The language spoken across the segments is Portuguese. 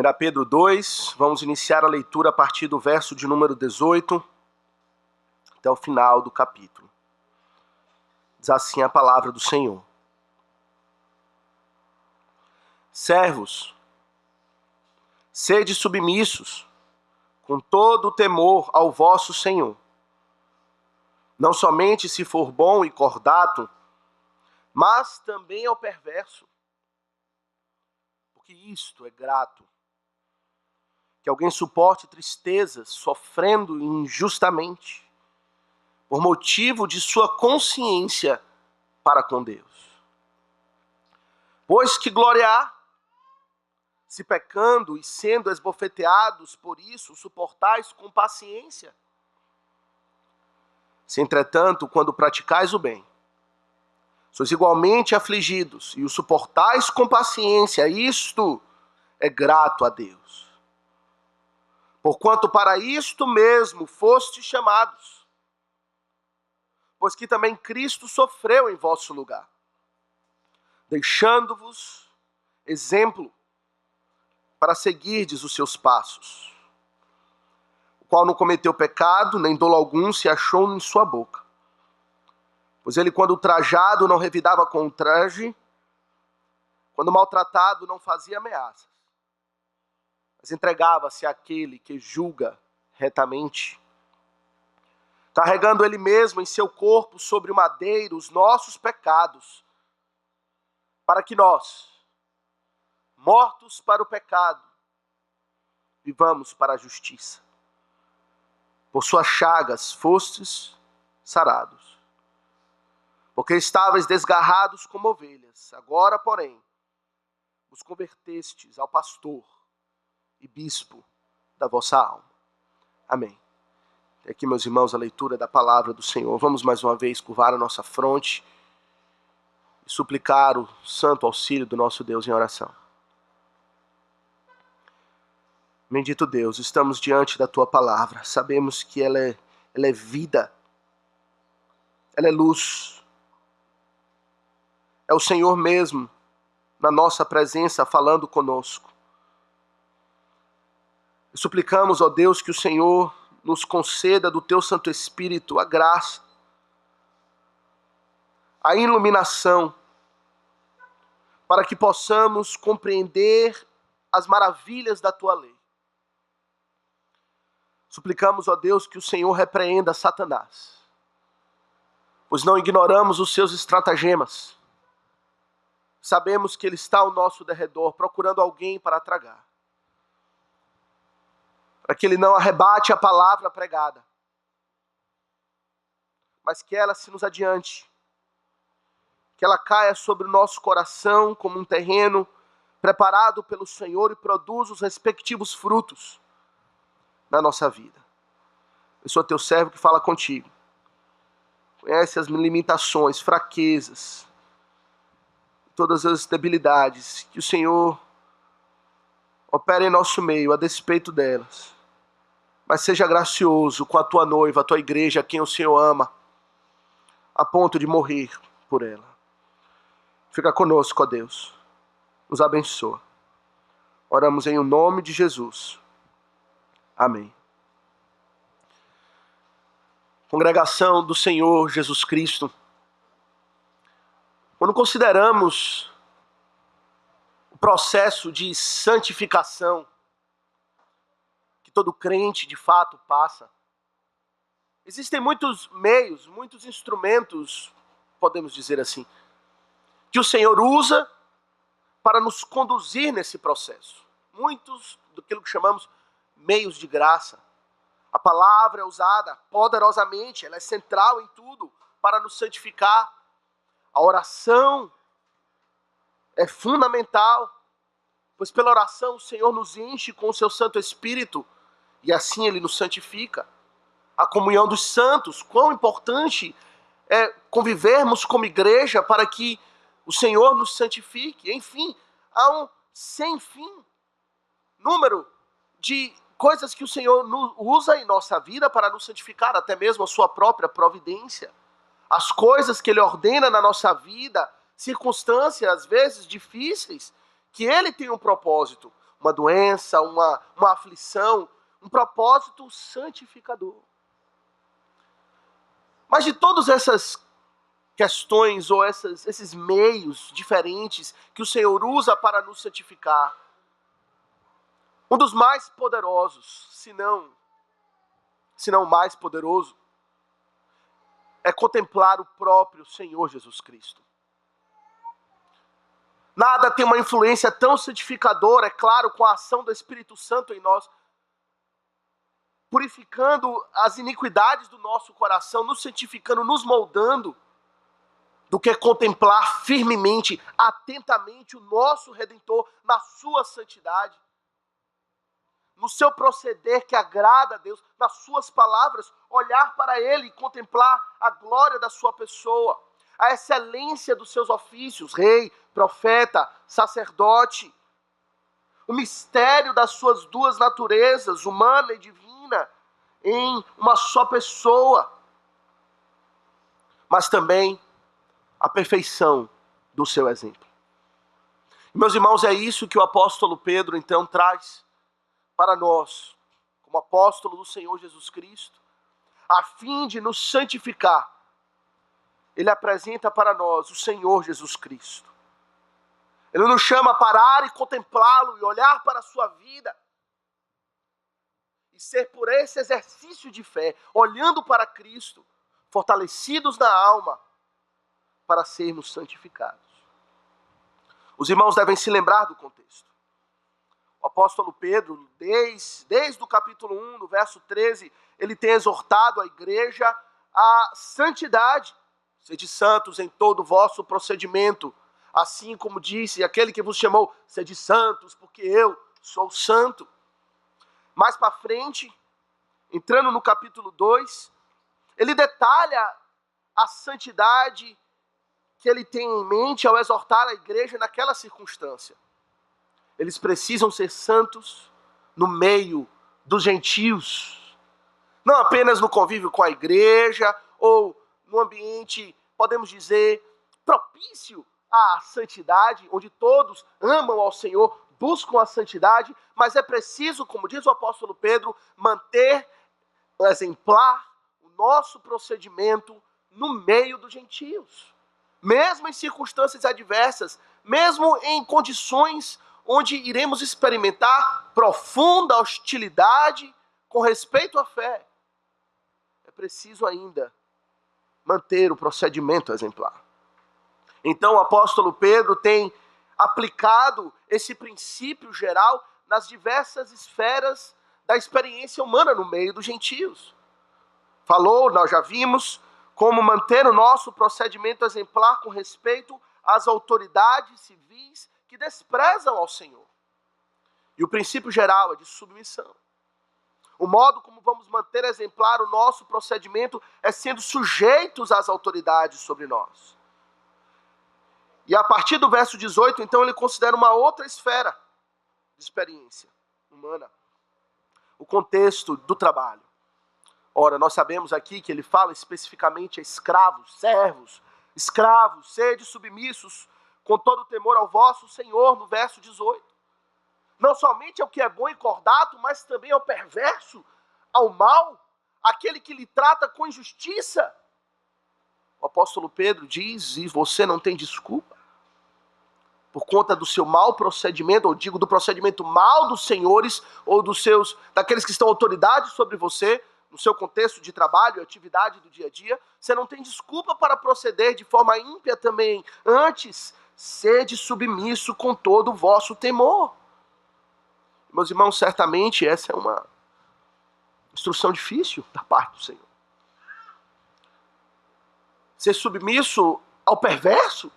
1 Pedro 2, vamos iniciar a leitura a partir do verso de número 18 até o final do capítulo. Diz assim a palavra do Senhor. Servos, sede submissos, com todo o temor ao vosso Senhor, não somente se for bom e cordato, mas também ao perverso, porque isto é grato, que alguém suporte tristezas, sofrendo injustamente, por motivo de sua consciência para com Deus. Pois que glória há, se pecando e sendo esbofeteados por isso, suportais com paciência? Se, entretanto, quando praticais o bem, sois igualmente afligidos e o suportais com paciência, isto é grato a Deus. Porquanto para isto mesmo fostes chamados, pois que também Cristo sofreu em vosso lugar, deixando-vos exemplo para seguirdes os seus passos, o qual não cometeu pecado, nem dolo algum se achou em sua boca. Pois ele, quando ultrajado, não revidava com ultraje, quando maltratado, não fazia ameaças, mas entregava-se àquele que julga retamente, carregando ele mesmo em seu corpo sobre o madeiro os nossos pecados, para que nós, mortos para o pecado, vivamos para a justiça. Por suas chagas fostes sarados, porque estáveis desgarrados como ovelhas, agora, porém, os convertestes ao pastor e bispo da vossa alma. Amém. Aqui, meus irmãos, a leitura da palavra do Senhor. Vamos mais uma vez curvar a nossa fronte e suplicar o santo auxílio do nosso Deus em oração. Bendito Deus, estamos diante da Tua palavra. Sabemos que ela é vida, ela é luz. É o Senhor mesmo, na nossa presença, falando conosco. E suplicamos, ó Deus, que o Senhor nos conceda do Teu Santo Espírito a graça, a iluminação, para que possamos compreender as maravilhas da Tua lei. Suplicamos, ó Deus, que o Senhor repreenda Satanás, pois não ignoramos os seus estratagemas. Sabemos que ele está ao nosso derredor, procurando alguém para tragar, para que ele não arrebate a palavra pregada, mas que ela se nos adiante, que ela caia sobre o nosso coração como um terreno preparado pelo Senhor e produza os respectivos frutos na nossa vida. Eu sou teu servo que fala contigo, conhece as limitações, fraquezas, todas as debilidades, que o Senhor opere em nosso meio a despeito delas, mas seja gracioso com a tua noiva, a tua igreja, a quem o Senhor ama, a ponto de morrer por ela. Fica conosco, ó Deus, nos abençoa. Oramos em o nome de Jesus. Amém. Congregação do Senhor Jesus Cristo, quando consideramos o processo de santificação que todo crente de fato passa, existem muitos meios, muitos instrumentos, podemos dizer assim, que o Senhor usa para nos conduzir nesse processo. Muitos daquilo que chamamos meios de graça. A palavra é usada poderosamente, ela é central em tudo para nos santificar. A oração é fundamental, pois pela oração o Senhor nos enche com o seu Santo Espírito e assim Ele nos santifica. A comunhão dos santos, quão importante é convivermos como igreja para que o Senhor nos santifique. Enfim, há um sem fim número de coisas que o Senhor usa em nossa vida para nos santificar, até mesmo a sua própria providência. As coisas que Ele ordena na nossa vida, circunstâncias às vezes difíceis, que Ele tem um propósito. uma doença, uma aflição, um propósito santificador. Mas de todas essas questões ou esses meios diferentes que o Senhor usa para nos santificar, um dos mais poderosos, se não o mais poderoso, é contemplar o próprio Senhor Jesus Cristo. Nada tem uma influência tão santificadora, é claro, com a ação do Espírito Santo em nós, purificando as iniquidades do nosso coração, nos santificando, nos moldando, do que contemplar firmemente, atentamente o nosso Redentor na sua santidade, no seu proceder que agrada a Deus, nas suas palavras, olhar para Ele e contemplar a glória da sua pessoa, a excelência dos seus ofícios, rei, profeta, sacerdote, o mistério das suas duas naturezas, humana e divina, em uma só pessoa, mas também a perfeição do seu exemplo. Meus irmãos, é isso que o apóstolo Pedro então traz para nós, como apóstolo do Senhor Jesus Cristo, a fim de nos santificar. Ele apresenta para nós o Senhor Jesus Cristo. Ele nos chama a parar e contemplá-lo e olhar para a sua vida e ser por esse exercício de fé, olhando para Cristo, fortalecidos na alma, para sermos santificados. Os irmãos devem se lembrar do contexto. O apóstolo Pedro, desde o capítulo 1, no verso 13, ele tem exortado a igreja à santidade. Sede santos em todo o vosso procedimento, assim como disse aquele que vos chamou, sede santos, porque eu sou santo. Mais para frente, entrando no capítulo 2, ele detalha a santidade que ele tem em mente ao exortar a igreja naquela circunstância. Eles precisam ser santos no meio dos gentios, não apenas no convívio com a igreja ou no ambiente, podemos dizer, propício à santidade, onde todos amam ao Senhor, buscam a santidade, mas é preciso, como diz o apóstolo Pedro, manter exemplar o nosso procedimento no meio dos gentios. Mesmo em circunstâncias adversas, mesmo em condições onde iremos experimentar profunda hostilidade com respeito à fé, é preciso ainda manter o procedimento exemplar. Então o apóstolo Pedro tem aplicado esse princípio geral nas diversas esferas da experiência humana no meio dos gentios. Falou, nós já vimos, como manter o nosso procedimento exemplar com respeito às autoridades civis que desprezam ao Senhor. E o princípio geral é de submissão. O modo como vamos manter exemplar o nosso procedimento é sendo sujeitos às autoridades sobre nós. E a partir do verso 18, então, ele considera uma outra esfera de experiência humana. O contexto do trabalho. Ora, nós sabemos aqui que ele fala especificamente a escravos, servos, escravos, sede submissos, com todo temor ao vosso Senhor, no verso 18. Não somente ao que é bom e cordato, mas também ao perverso, ao mal, aquele que lhe trata com injustiça. O apóstolo Pedro diz, e você não tem desculpa, por conta do seu mau procedimento, ou digo, do procedimento mal dos senhores, ou daqueles que estão autoridades sobre você, no seu contexto de trabalho e atividade do dia a dia, você não tem desculpa para proceder de forma ímpia também. Antes, sede submisso com todo o vosso temor. Meus irmãos, certamente essa é uma instrução difícil da parte do Senhor. Ser submisso ao perverso,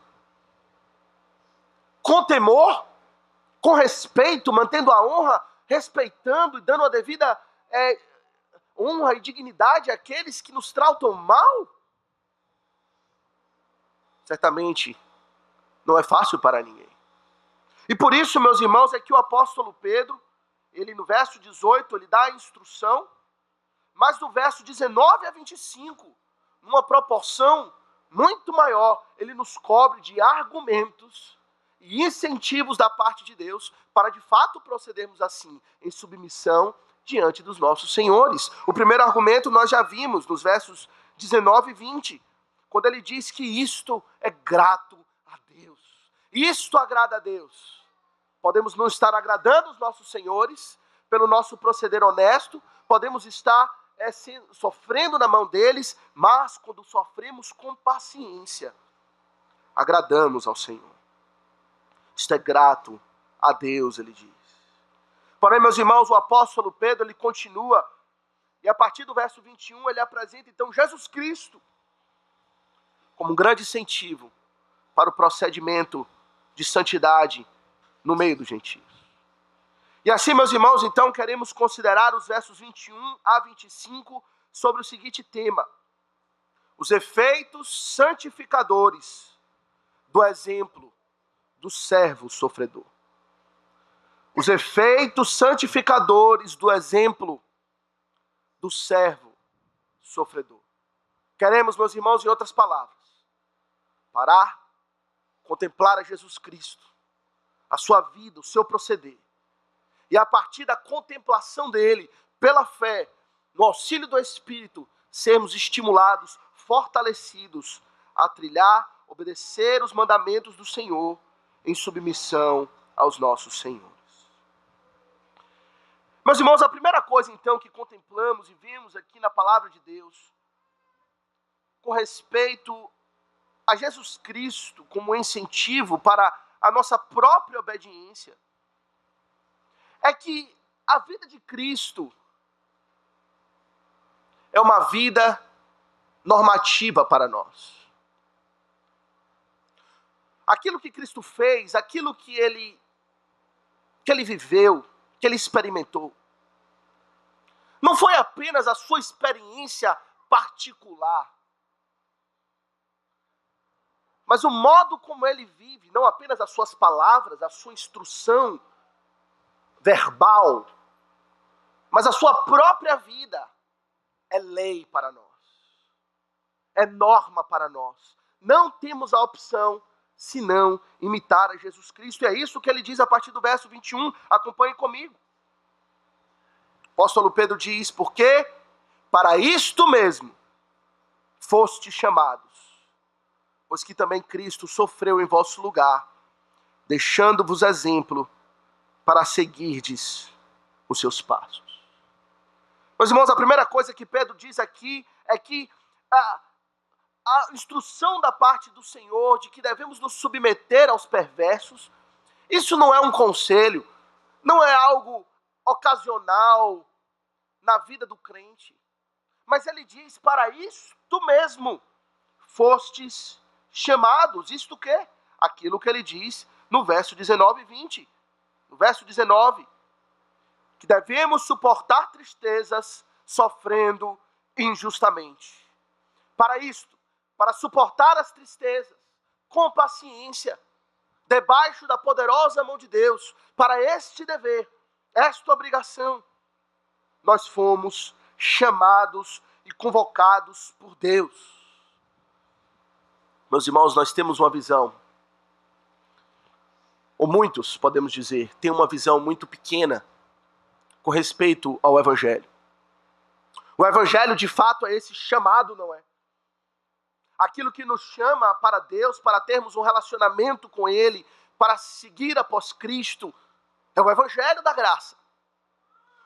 com temor, com respeito, mantendo a honra, respeitando e dando a devida honra e dignidade àqueles que nos tratam mal? Certamente não é fácil para ninguém. E por isso, meus irmãos, é que o apóstolo Pedro, ele no verso 18, ele dá a instrução, mas do verso 19 a 25, numa proporção muito maior, ele nos cobre de argumentos e incentivos da parte de Deus para de fato procedermos assim, em submissão diante dos nossos senhores. O primeiro argumento nós já vimos nos versos 19 e 20, quando ele diz que isto é grato a Deus. Isto agrada a Deus. Podemos não estar agradando os nossos senhores pelo nosso proceder honesto, podemos estar sofrendo na mão deles, mas quando sofremos com paciência, agradamos ao Senhor. Isto é grato a Deus, ele diz. Porém, meus irmãos, o apóstolo Pedro, ele continua, e a partir do verso 21, ele apresenta então Jesus Cristo como um grande incentivo para o procedimento de santidade no meio dos gentios. E assim, meus irmãos, então, queremos considerar os versos 21 a 25 sobre o seguinte tema: os efeitos santificadores do exemplo do servo sofredor. Os efeitos santificadores do exemplo do servo sofredor. Queremos, meus irmãos, em outras palavras, parar, contemplar a Jesus Cristo, a sua vida, o seu proceder, e a partir da contemplação dele, pela fé, no auxílio do Espírito, sermos estimulados, fortalecidos a trilhar, obedecer os mandamentos do Senhor em submissão aos nossos senhores. Meus irmãos, a primeira coisa então que contemplamos e vimos aqui na palavra de Deus, com respeito a Jesus Cristo como incentivo para a nossa própria obediência, é que a vida de Cristo é uma vida normativa para nós. Aquilo que Cristo fez, aquilo que ele viveu, que ele experimentou, não foi apenas a sua experiência particular, mas o modo como ele vive, não apenas as suas palavras, a sua instrução verbal, mas a sua própria vida é lei para nós, é norma para nós. Não temos a opção senão imitar a Jesus Cristo. E é isso que ele diz a partir do verso 21. Acompanhe comigo. O apóstolo Pedro diz: porque para isto mesmo fostes chamados, pois que também Cristo sofreu em vosso lugar, deixando-vos exemplo para seguirdes os seus passos. Meus irmãos, a primeira coisa que Pedro diz aqui é que a instrução da parte do Senhor de que devemos nos submeter aos perversos, isso não é um conselho, não é algo ocasional na vida do crente, mas ele diz: para isto mesmo fostes chamados. Isto o quê? Aquilo que ele diz no verso 19 e 20. No verso 19, que devemos suportar tristezas sofrendo injustamente. Para isto, para suportar as tristezas com paciência, debaixo da poderosa mão de Deus, para este dever, esta obrigação, nós fomos chamados e convocados por Deus. Meus irmãos, nós temos uma visão, ou muitos, podemos dizer, têm uma visão muito pequena com respeito ao Evangelho. O Evangelho, de fato, é esse chamado, não é? Aquilo que nos chama para Deus, para termos um relacionamento com Ele, para seguir após Cristo, é o Evangelho da graça.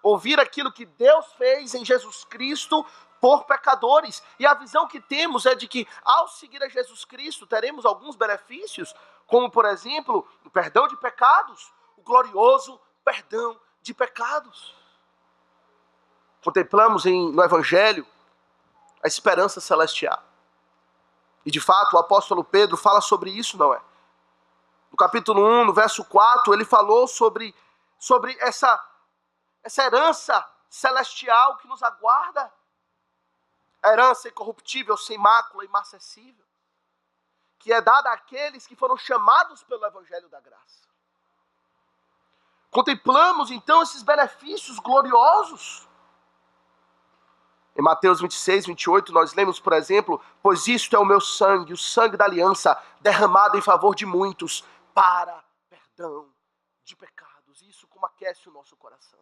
Ouvir aquilo que Deus fez em Jesus Cristo por pecadores. E a visão que temos é de que, ao seguir a Jesus Cristo, teremos alguns benefícios, como, por exemplo, o perdão de pecados, o glorioso perdão de pecados. Contemplamos no Evangelho a esperança celestial. E de fato o apóstolo Pedro fala sobre isso, não é? No capítulo 1, no verso 4, ele falou sobre essa herança celestial que nos aguarda. A herança incorruptível, sem mácula, imarcessível, que é dada àqueles que foram chamados pelo Evangelho da graça. Contemplamos então esses benefícios gloriosos. Em Mateus 26, 28, nós lemos, por exemplo: pois isto é o meu sangue, o sangue da aliança, derramado em favor de muitos, para perdão de pecados. Isso como aquece o nosso coração.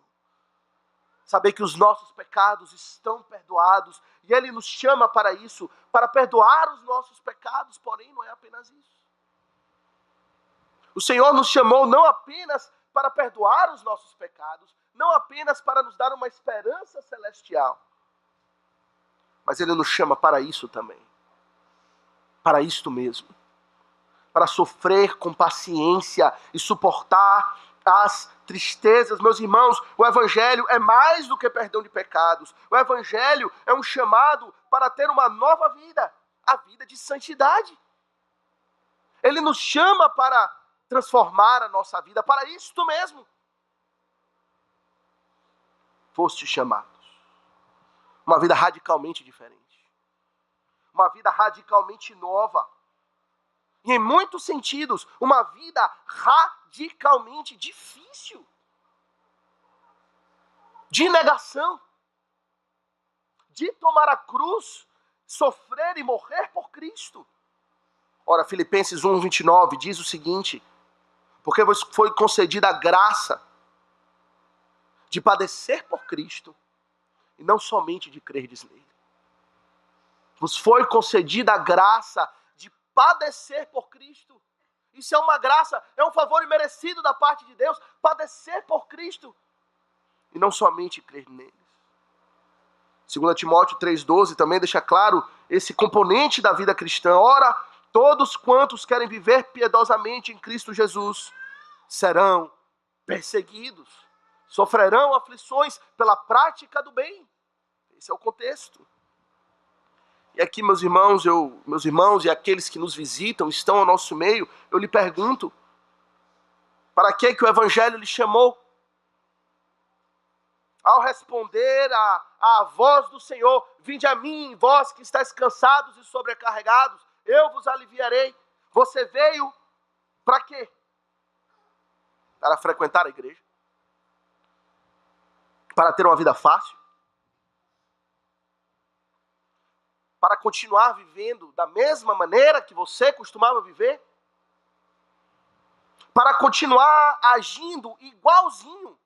Saber que os nossos pecados estão perdoados. E Ele nos chama para isso, para perdoar os nossos pecados, porém não é apenas isso. O Senhor nos chamou não apenas para perdoar os nossos pecados, não apenas para nos dar uma esperança celestial, mas Ele nos chama para isso também. Para isto mesmo. Para sofrer com paciência e suportar as tristezas. Meus irmãos, o Evangelho é mais do que perdão de pecados. O Evangelho é um chamado para ter uma nova vida, a vida de santidade. Ele nos chama para transformar a nossa vida, para isto mesmo. Fostes chamados. Uma vida radicalmente diferente. Uma vida radicalmente nova. E em muitos sentidos, uma vida radicalmente difícil. De negação. De tomar a cruz, sofrer e morrer por Cristo. Ora, Filipenses 1:29 diz o seguinte: porque vos foi concedida a graça de padecer por Cristo, e não somente de crerdes nele. Vos foi concedida a graça de padecer por Cristo. Isso é uma graça, é um favor imerecido da parte de Deus, padecer por Cristo, e não somente crer nele. 2 Timóteo 3,12 também deixa claro esse componente da vida cristã. Ora, todos quantos querem viver piedosamente em Cristo Jesus serão perseguidos, sofrerão aflições pela prática do bem. Esse é o contexto. E aqui, meus irmãos e aqueles que nos visitam, estão ao nosso meio, eu lhe pergunto, para que o Evangelho lhe chamou? Ao responder à voz do Senhor, vinde a mim, vós que estáis cansados e sobrecarregados, eu vos aliviarei. Você veio para quê? Para frequentar a igreja? Para ter uma vida fácil? Para continuar vivendo da mesma maneira que você costumava viver? Para continuar agindo igualzinho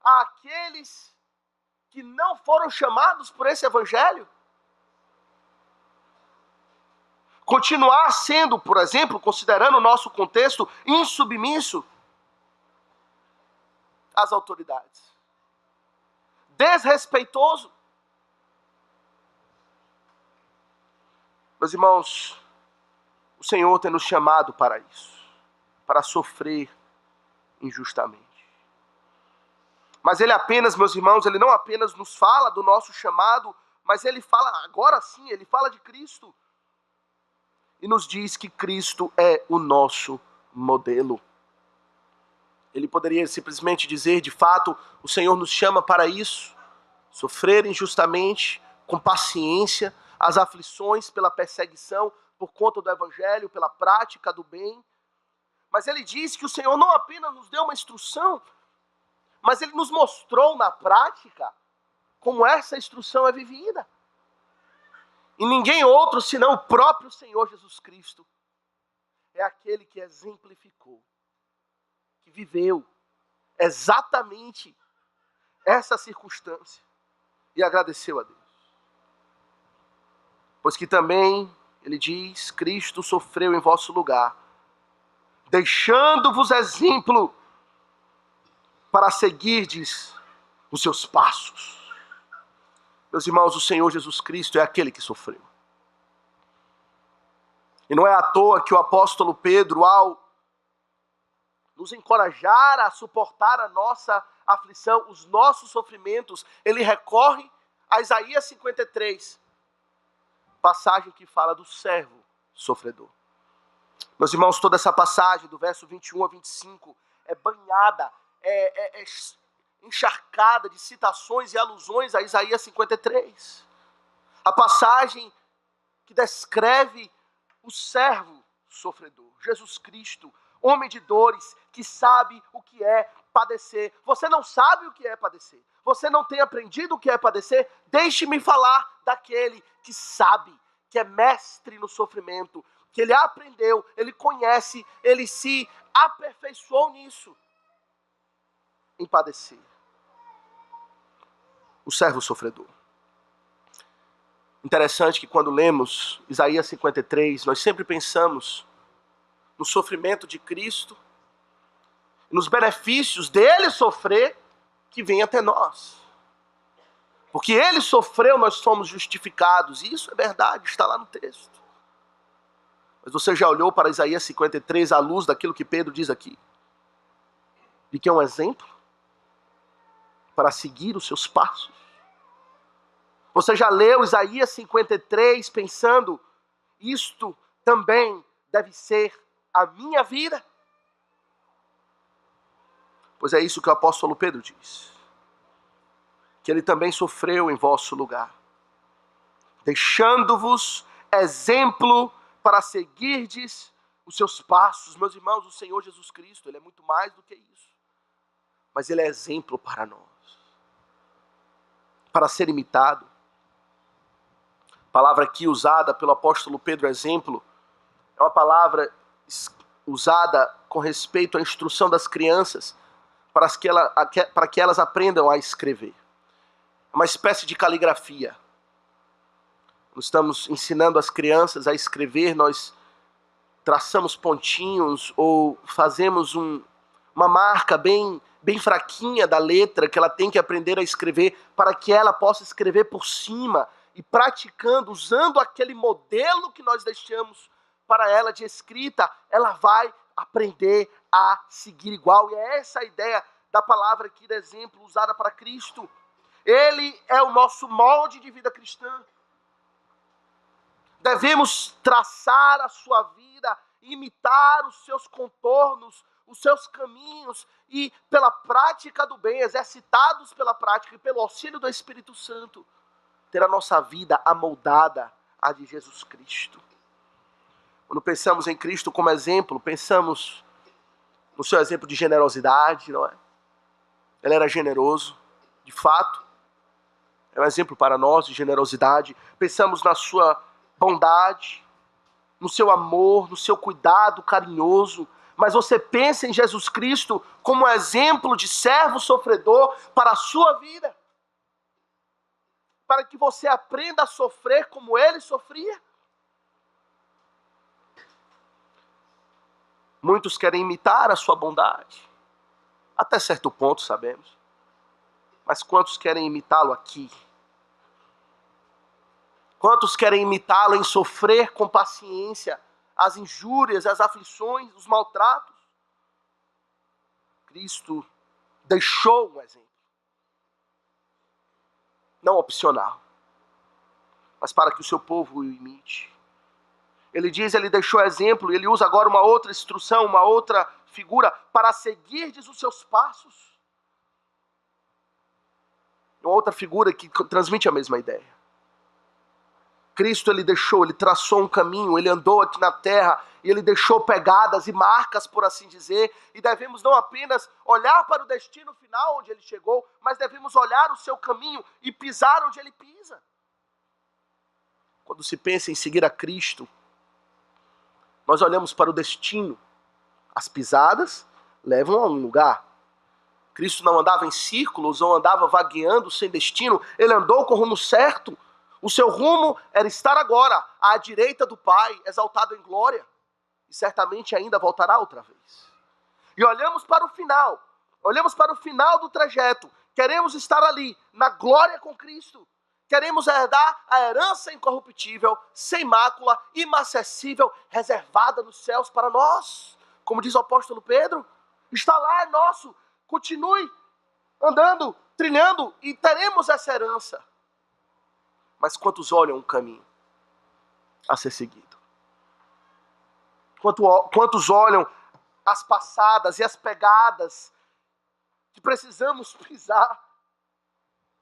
àqueles que não foram chamados por esse Evangelho? Continuar sendo, por exemplo, considerando o nosso contexto, insubmisso às autoridades, desrespeitoso? Meus irmãos, o Senhor tem nos chamado para isso, para sofrer injustamente. Mas Ele apenas, meus irmãos, Ele não apenas nos fala do nosso chamado, mas Ele fala, agora sim, Ele fala de Cristo. E nos diz que Cristo é o nosso modelo. Ele poderia simplesmente dizer, de fato, o Senhor nos chama para isso, sofrer injustamente, com paciência, as aflições pela perseguição, por conta do Evangelho, pela prática do bem. Mas Ele diz que o Senhor não apenas nos deu uma instrução, mas Ele nos mostrou na prática como essa instrução é vivida. E ninguém outro senão o próprio Senhor Jesus Cristo é aquele que exemplificou, que viveu exatamente essa circunstância e agradeceu a Deus. Pois que também, ele diz, Cristo sofreu em vosso lugar, deixando-vos exemplo para seguirdes os seus passos. Meus irmãos, o Senhor Jesus Cristo é aquele que sofreu. E não é à toa que o apóstolo Pedro, ao nos encorajar a suportar a nossa aflição, os nossos sofrimentos, ele recorre a Isaías 53, passagem que fala do servo sofredor. Meus irmãos, toda essa passagem, do verso 21 a 25, é banhada, é encharcada de citações e alusões a Isaías 53. A passagem que descreve o servo sofredor, Jesus Cristo, homem de dores, que sabe o que é padecer. Você não sabe o que é padecer. Você não tem aprendido o que é padecer. Deixe-me falar daquele que sabe, que é mestre no sofrimento, que ele aprendeu, ele conhece, ele se aperfeiçoou nisso, em padecer. O servo sofredor. Interessante que quando lemos Isaías 53, nós sempre pensamos no sofrimento de Cristo, nos benefícios dele sofrer, que vem até nós. Porque ele sofreu, nós somos justificados. E isso é verdade, está lá no texto. Mas você já olhou para Isaías 53 à luz daquilo que Pedro diz aqui? De que é um exemplo para seguir os seus passos? Você já leu Isaías 53 pensando, isto também deve ser a minha vida? Pois é isso que o apóstolo Pedro diz. Que ele também sofreu em vosso lugar, deixando-vos exemplo para seguirdes os seus passos. Meus irmãos, o Senhor Jesus Cristo, ele é muito mais do que isso. Mas ele é exemplo para nós, para ser imitado. A palavra aqui usada pelo apóstolo Pedro, exemplo, é uma palavra usada com respeito à instrução das crianças, para que elas aprendam a escrever. É uma espécie de caligrafia. Nós estamos ensinando as crianças a escrever, nós traçamos pontinhos ou fazemos uma marca bem fraquinha da letra que ela tem que aprender a escrever para que ela possa escrever por cima e praticando, usando aquele modelo que nós deixamos para ela de escrita, ela vai aprender a seguir igual. E é essa a ideia da palavra aqui de exemplo usada para Cristo. Ele é o nosso molde de vida cristã. Devemos traçar a sua vida, imitar os seus contornos, os seus caminhos e pela prática do bem, exercitados pela prática e pelo auxílio do Espírito Santo, ter a nossa vida amoldada à de Jesus Cristo. Quando pensamos em Cristo como exemplo, pensamos no seu exemplo de generosidade, não é? Ele era generoso, de fato. É um exemplo para nós de generosidade. Pensamos na sua bondade, no seu amor, no seu cuidado carinhoso. Mas você pensa em Jesus Cristo como um exemplo de servo sofredor para a sua vida. Para que você aprenda a sofrer como ele sofria. Muitos querem imitar a sua bondade. Até certo ponto, sabemos. Mas quantos querem imitá-lo aqui? Quantos querem imitá-lo em sofrer com paciência as injúrias, as aflições, os maltratos? Cristo deixou um exemplo. Não opcional, mas para que o seu povo o imite. Ele diz, ele deixou exemplo, ele usa agora uma outra instrução, uma outra figura, para seguirdes os seus passos. Uma outra figura que transmite a mesma ideia. Cristo, ele traçou um caminho, ele andou aqui na terra, e ele deixou pegadas e marcas, por assim dizer, e devemos não apenas olhar para o destino final onde ele chegou, mas devemos olhar o seu caminho e pisar onde ele pisa. Quando se pensa em seguir a Cristo, nós olhamos para o destino. As pisadas levam a um lugar. Cristo não andava em círculos, ou andava vagueando sem destino, ele andou com o rumo certo. O seu rumo era estar agora à direita do Pai, exaltado em glória. E certamente ainda voltará outra vez. E olhamos para o final do trajeto. Queremos estar ali, na glória com Cristo. Queremos herdar a herança incorruptível, sem mácula, imacessível, reservada nos céus para nós. Como diz o apóstolo Pedro, está lá, é nosso. Continue andando, trilhando e teremos essa herança. Mas quantos olham o caminho a ser seguido? Quantos olham as passadas e as pegadas que precisamos pisar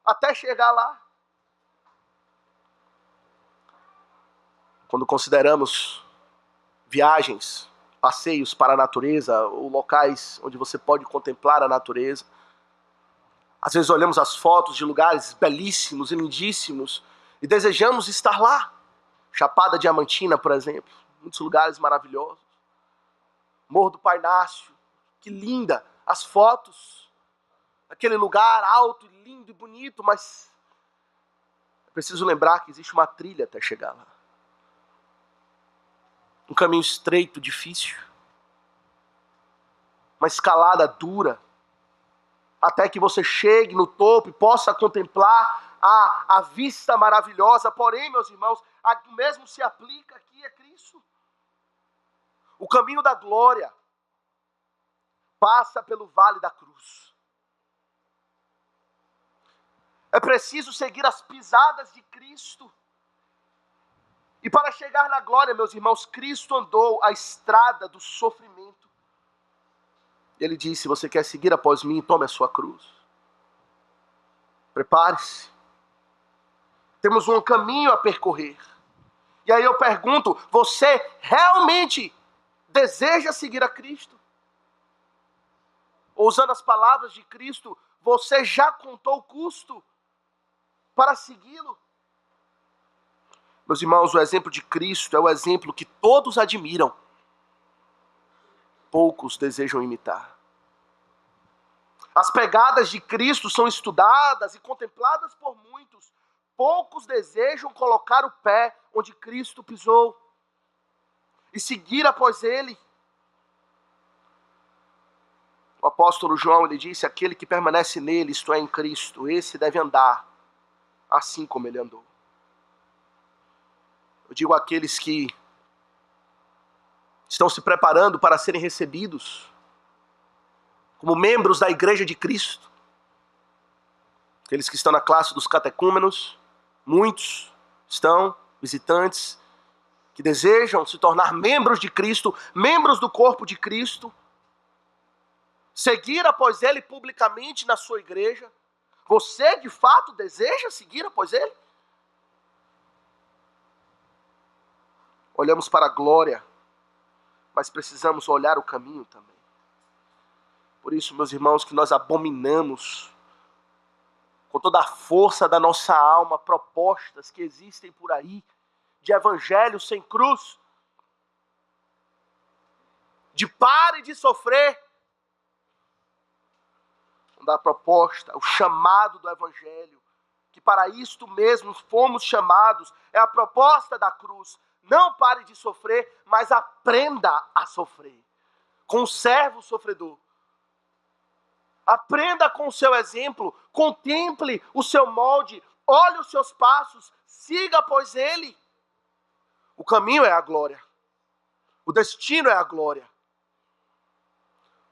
até chegar lá? Quando consideramos viagens, passeios para a natureza, ou locais onde você pode contemplar a natureza, às vezes olhamos as fotos de lugares belíssimos e lindíssimos e desejamos estar lá. Chapada Diamantina, por exemplo, muitos lugares maravilhosos. Morro do Parnaso, que linda, as fotos, aquele lugar alto, lindo e bonito, mas é preciso lembrar que existe uma trilha até chegar lá. Um caminho estreito, difícil, uma escalada dura, até que você chegue no topo e possa contemplar a vista maravilhosa. Porém, meus irmãos, o mesmo se aplica aqui a Cristo. O caminho da glória passa pelo vale da cruz. É preciso seguir as pisadas de Cristo. E para chegar na glória, meus irmãos, Cristo andou a estrada do sofrimento. Ele disse: se você quer seguir após mim, tome a sua cruz. Prepare-se. Temos um caminho a percorrer. E aí eu pergunto, você realmente deseja seguir a Cristo? Ou, usando as palavras de Cristo, você já contou o custo para segui-lo? Meus irmãos, o exemplo de Cristo é o exemplo que todos admiram, poucos desejam imitar. As pegadas de Cristo são estudadas e contempladas por muitos, poucos desejam colocar o pé onde Cristo pisou e seguir após ele. O apóstolo João, ele disse: aquele que permanece nele, isto é, em Cristo, esse deve andar assim como ele andou. Eu digo àqueles que estão se preparando para serem recebidos como membros da Igreja de Cristo, aqueles que estão na classe dos catecúmenos, muitos estão, visitantes, que desejam se tornar membros de Cristo, membros do corpo de Cristo, seguir após ele publicamente na sua igreja. Você de fato deseja seguir após ele? Olhamos para a glória, mas precisamos olhar o caminho também. Por isso, meus irmãos, que nós abominamos com toda a força da nossa alma propostas que existem por aí de evangelho sem cruz, de pare de sofrer. Da proposta, o chamado do evangelho, que para isto mesmo fomos chamados, é a proposta da cruz. Não pare de sofrer, mas aprenda a sofrer. Com o servo sofredor. Aprenda com o seu exemplo, contemple o seu molde, olhe os seus passos, siga após ele. O caminho é a glória. O destino é a glória.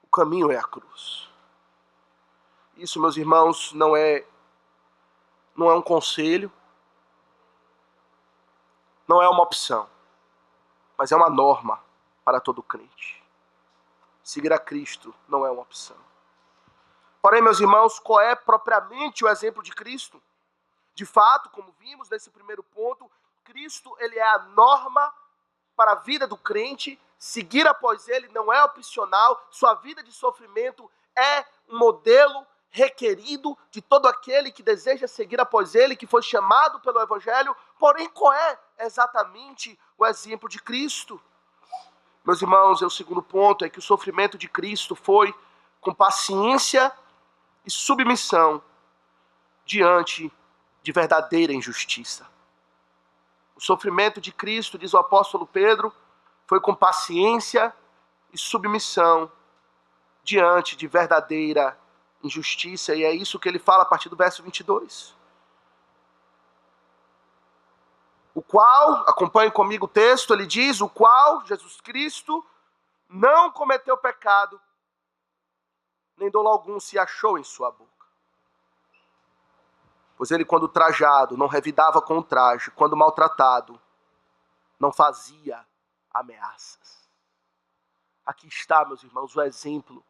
O caminho é a cruz. Isso, meus irmãos, não é um conselho, não é uma opção, mas é uma norma para todo crente. Seguir a Cristo não é uma opção. Porém, meus irmãos, qual é propriamente o exemplo de Cristo? De fato, como vimos nesse primeiro ponto, Cristo, ele é a norma para a vida do crente. Seguir após ele não é opcional. Sua vida de sofrimento é um modelo requerido de todo aquele que deseja seguir após ele, que foi chamado pelo Evangelho. Porém, qual é exatamente o exemplo de Cristo? Meus irmãos, o segundo ponto é que o sofrimento de Cristo foi com paciência e submissão diante de verdadeira injustiça. O sofrimento de Cristo, diz o apóstolo Pedro, foi com paciência e submissão diante de verdadeira injustiça, e é isso que ele fala a partir do verso 22. O qual, acompanhe comigo o texto, ele diz: o qual, Jesus Cristo, não cometeu pecado, nem dolo algum se achou em sua boca. Pois ele, quando trajado, não revidava com o traje, quando maltratado, não fazia ameaças. Aqui está, meus irmãos, o exemplo,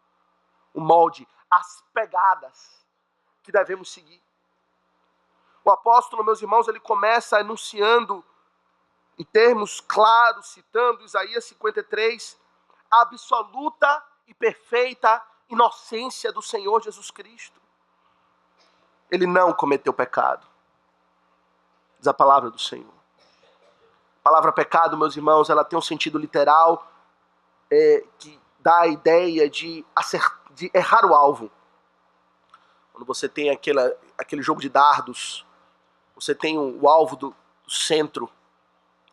o molde, as pegadas que devemos seguir. O apóstolo, meus irmãos, ele começa enunciando em termos claros, citando Isaías 53, a absoluta e perfeita inocência do Senhor Jesus Cristo. Ele não cometeu pecado, diz a palavra do Senhor. A palavra pecado, meus irmãos, ela tem um sentido literal que dá a ideia de errar o alvo. Quando você tem aquele jogo de dardos, você tem o alvo do centro,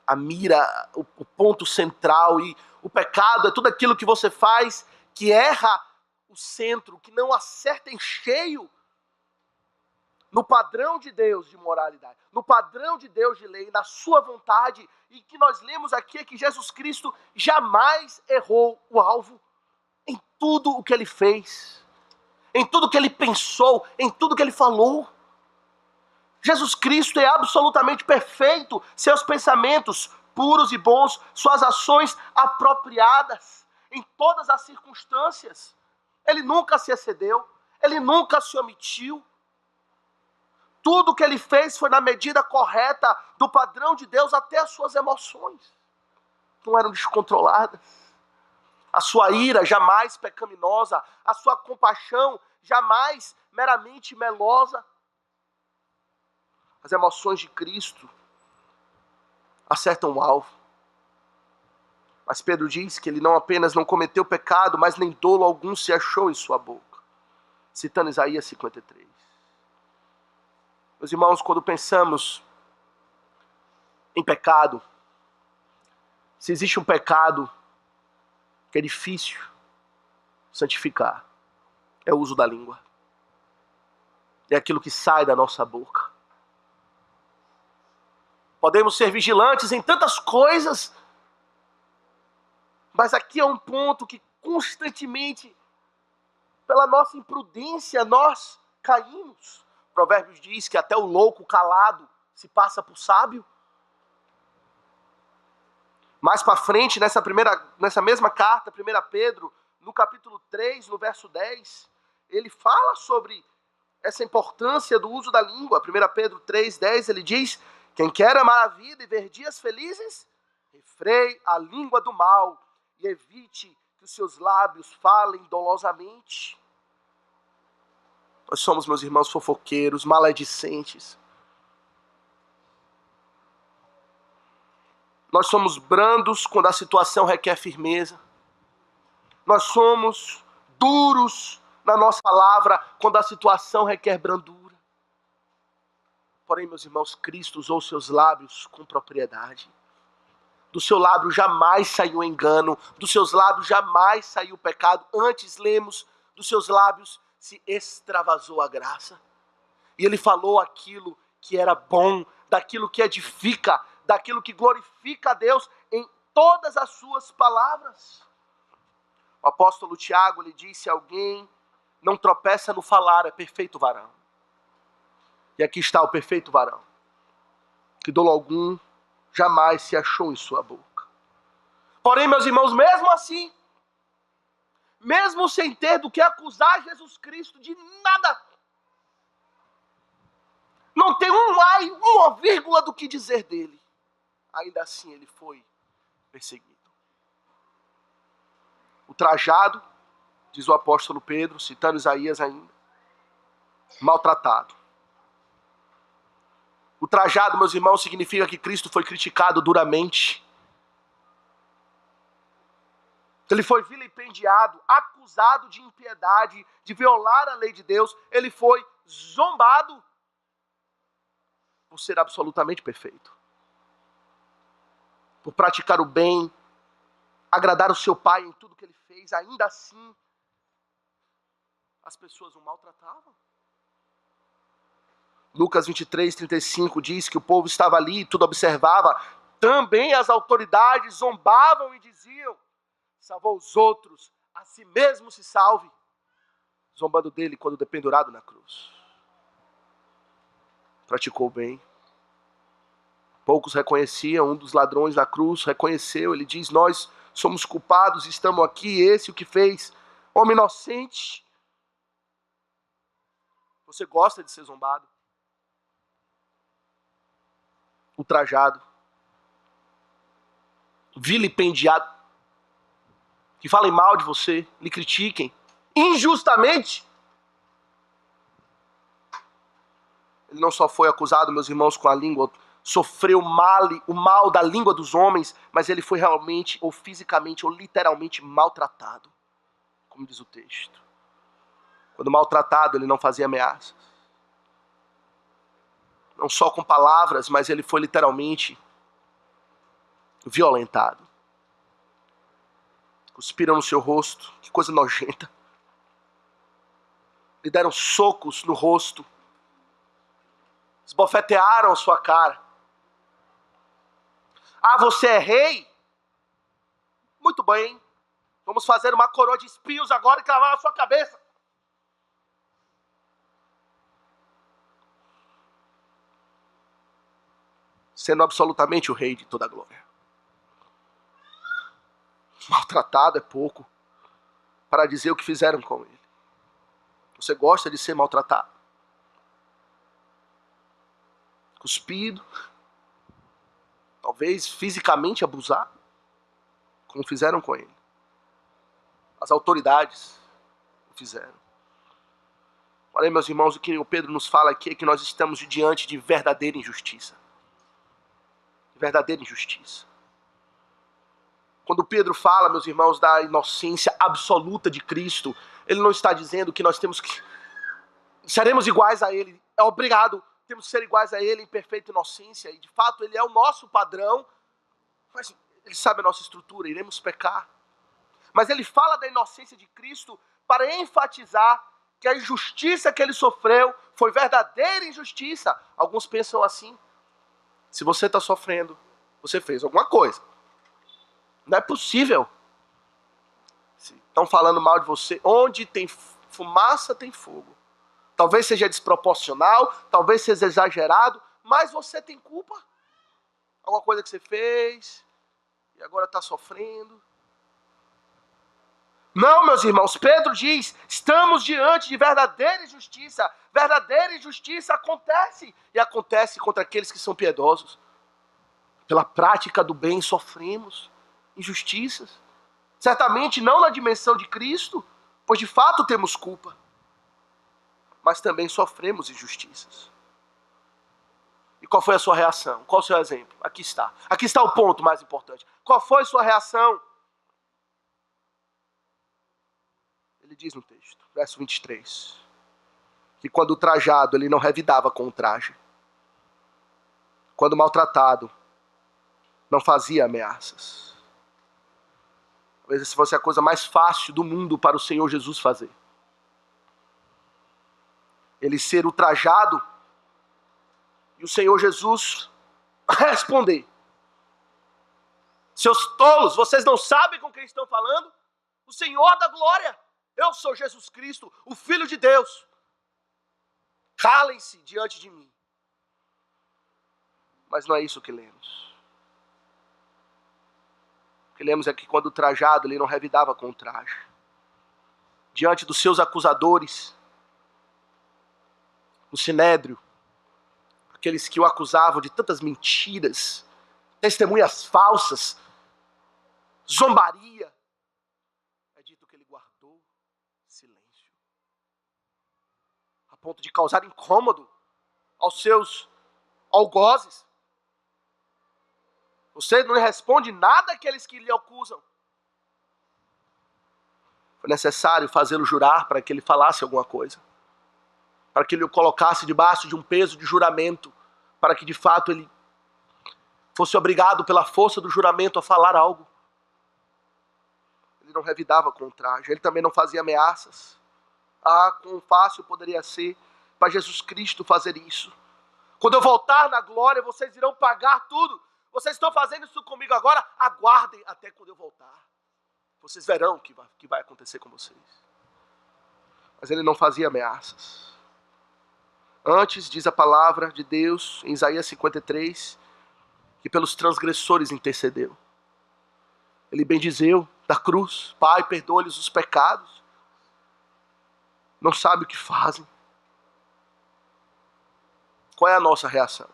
a mira, o ponto central, e o pecado é tudo aquilo que você faz que erra o centro, que não acerta em cheio no padrão de Deus de moralidade, no padrão de Deus de lei, na sua vontade. E que nós lemos aqui é que Jesus Cristo jamais errou o alvo em tudo o que ele fez, em tudo o que ele pensou, em tudo o que ele falou. Jesus Cristo é absolutamente perfeito, seus pensamentos puros e bons, suas ações apropriadas em todas as circunstâncias. Ele nunca se excedeu, ele nunca se omitiu. Tudo que ele fez foi na medida correta do padrão de Deus, até as suas emoções não eram descontroladas. A sua ira jamais pecaminosa, a sua compaixão jamais meramente melosa. As emoções de Cristo acertam o alvo. Mas Pedro diz que ele não apenas não cometeu pecado, mas nem dolo algum se achou em sua boca. Citando Isaías 53. Meus irmãos, quando pensamos em pecado, se existe um pecado que é difícil santificar, é o uso da língua. É aquilo que sai da nossa boca. Podemos ser vigilantes em tantas coisas, mas aqui é um ponto que constantemente, pela nossa imprudência, nós caímos. Provérbios diz que até o louco calado se passa por sábio. Mais para frente, nessa mesma carta, 1 Pedro, no capítulo 3, no verso 10, ele fala sobre essa importância do uso da língua. 1 Pedro 3, 10, ele diz: quem quer amar a vida e ver dias felizes, refreie a língua do mal e evite que os seus lábios falem dolosamente. Nós somos, meus irmãos, fofoqueiros, maledicentes. Nós somos brandos quando a situação requer firmeza. Nós somos duros na nossa palavra quando a situação requer brandura. Porém, meus irmãos, Cristo usou seus lábios com propriedade. Do seu lábio jamais saiu engano, dos seus lábios jamais saiu pecado. Antes lemos, dos seus lábios se extravasou a graça. E ele falou aquilo que era bom, daquilo que edifica, daquilo que glorifica a Deus em todas as suas palavras. O apóstolo Tiago lhe disse: alguém não tropeça no falar, é perfeito varão. E aqui está o perfeito varão, que dolo algum jamais se achou em sua boca. Porém, meus irmãos, mesmo assim, mesmo sem ter do que acusar Jesus Cristo de nada, não tem uma vírgula do que dizer dele, ainda assim ele foi perseguido. Ultrajado, diz o apóstolo Pedro, citando Isaías ainda, maltratado. Ultrajado, meus irmãos, significa que Cristo foi criticado duramente. Ele foi vilipendiado, acusado de impiedade, de violar a lei de Deus. Ele foi zombado por ser absolutamente perfeito, por praticar o bem, agradar o seu pai em tudo que ele fez. Ainda assim, as pessoas o maltratavam. Lucas 23, 35 diz que o povo estava ali e tudo observava. Também as autoridades zombavam e diziam: salvou os outros, a si mesmo se salve. Zombando dele quando dependurado na cruz. Praticou o bem. Poucos reconheciam. Um dos ladrões na cruz reconheceu. Ele diz: nós somos culpados, estamos aqui. Esse o que fez. Homem inocente. Você gosta de ser zombado? Ultrajado, vilipendiado, que falem mal de você, lhe critiquem injustamente. Ele não só foi acusado, meus irmãos, com a língua, sofreu o mal da língua dos homens, mas ele foi realmente, ou fisicamente, ou literalmente maltratado. como diz o texto. Quando maltratado, ele não fazia ameaças. Não só com palavras, mas ele foi literalmente violentado. Cuspiram no seu rosto, que coisa nojenta. Lhe deram socos no rosto. Esbofetearam a sua cara. Ah, você é rei? Muito bem. Vamos fazer uma coroa de espinhos agora e cravar na sua cabeça. Sendo absolutamente o rei de toda a glória. Maltratado é pouco para dizer o que fizeram com ele. Você gosta de ser maltratado? Cuspido? Talvez fisicamente abusado? Como fizeram com ele. As autoridades o fizeram. Olha, meus irmãos, o que o Pedro nos fala aqui é que nós estamos diante de verdadeira injustiça. Verdadeira injustiça. Quando Pedro fala, meus irmãos, da inocência absoluta de Cristo, ele não está dizendo que nós temos que seremos iguais a ele. É obrigado, temos que ser iguais a ele em perfeita inocência. E de fato ele é o nosso padrão, mas ele sabe a nossa estrutura, iremos pecar. Mas ele fala da inocência de Cristo para enfatizar que a injustiça que ele sofreu foi verdadeira injustiça. Alguns pensam assim: se você está sofrendo, você fez alguma coisa. Não é possível. Se estão falando mal de você, onde tem fumaça tem fogo. Talvez seja desproporcional, talvez seja exagerado, mas você tem culpa. Alguma coisa que você fez e agora está sofrendo. Não, meus irmãos, Pedro diz, estamos diante de verdadeira injustiça. Verdadeira injustiça acontece, e acontece contra aqueles que são piedosos. Pela prática do bem sofremos injustiças. Certamente não na dimensão de Cristo, pois de fato temos culpa. Mas também sofremos injustiças. E qual foi a sua reação? Qual o seu exemplo? Aqui está. Aqui está o ponto mais importante. Qual foi a sua reação? Ele diz no texto, verso 23, que quando trajado, ele não revidava com o traje. Quando maltratado, não fazia ameaças. Talvez essa fosse a coisa mais fácil do mundo para o Senhor Jesus fazer. Ele ser ultrajado e o Senhor Jesus responder: seus tolos, vocês não sabem com quem estão falando? O Senhor da glória, eu sou Jesus Cristo, o Filho de Deus. Calem-se diante de mim. Mas não é isso que lemos. O que lemos é que quando trajado, ele não revidava com o traje. Diante dos seus acusadores, no sinédrio, aqueles que o acusavam de tantas mentiras, testemunhas falsas, zombaria, é dito que ele guardou silêncio, a ponto de causar incômodo aos seus algozes. Você não responde nada àqueles que lhe acusam. Foi necessário fazê-lo jurar para que ele falasse alguma coisa, para que ele o colocasse debaixo de um peso de juramento, para que de fato ele fosse obrigado pela força do juramento a falar algo. Ele não revidava com o traje, ele também não fazia ameaças. Ah, quão fácil poderia ser para Jesus Cristo fazer isso. Quando eu voltar na glória, vocês irão pagar tudo. Vocês estão fazendo isso comigo agora, aguardem até quando eu voltar. Vocês verão o que vai acontecer com vocês. Mas ele não fazia ameaças. Antes, diz a palavra de Deus, em Isaías 53, que pelos transgressores intercedeu. Ele bendizeu da cruz: Pai, perdoa-lhes os pecados. Não sabe o que fazem. Qual é a nossa reação?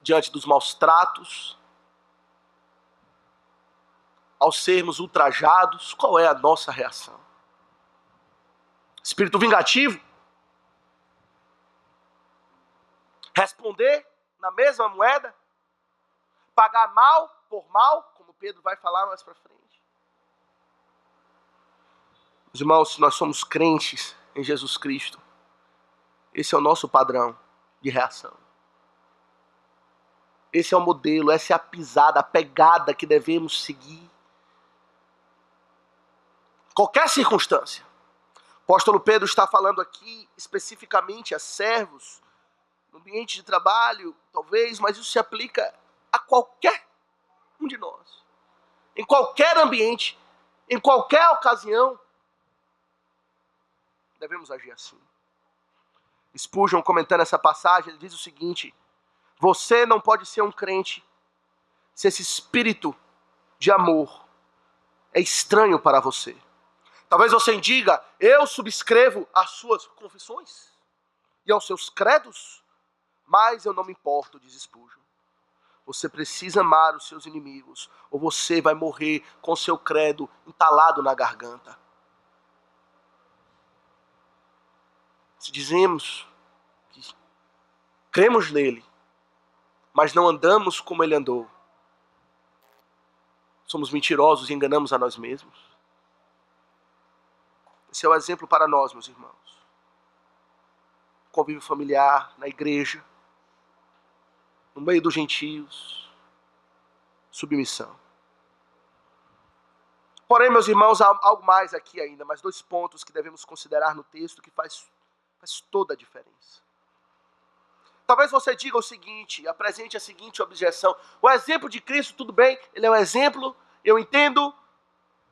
Diante dos maus tratos, ao sermos ultrajados, qual é a nossa reação? Espírito vingativo? Responder na mesma moeda? Pagar mal por mal, como Pedro vai falar mais para frente? Meus irmãos, se nós somos crentes em Jesus Cristo, esse é o nosso padrão de reação. Esse é o modelo, essa é a pisada, a pegada que devemos seguir. Qualquer circunstância. O apóstolo Pedro está falando aqui especificamente a servos, no ambiente de trabalho, talvez, mas isso se aplica a qualquer um de nós. Em qualquer ambiente, em qualquer ocasião, devemos agir assim. Spurgeon, comentando essa passagem, ele diz o seguinte: você não pode ser um crente se esse espírito de amor é estranho para você. Talvez você diga: eu subscrevo as suas confissões e aos seus credos, mas eu não me importo, diz Spurgeon. Você precisa amar os seus inimigos, ou você vai morrer com seu credo entalado na garganta. Se dizemos que cremos nele, mas não andamos como ele andou, somos mentirosos e enganamos a nós mesmos. Esse é o exemplo para nós, meus irmãos. Convívio familiar, na igreja, no meio dos gentios, submissão. Porém, meus irmãos, há algo mais aqui ainda, mais 2 pontos que devemos considerar no texto que faz toda a diferença. Talvez você diga o seguinte, apresente a seguinte objeção: o exemplo de Cristo, tudo bem, ele é um exemplo, eu entendo,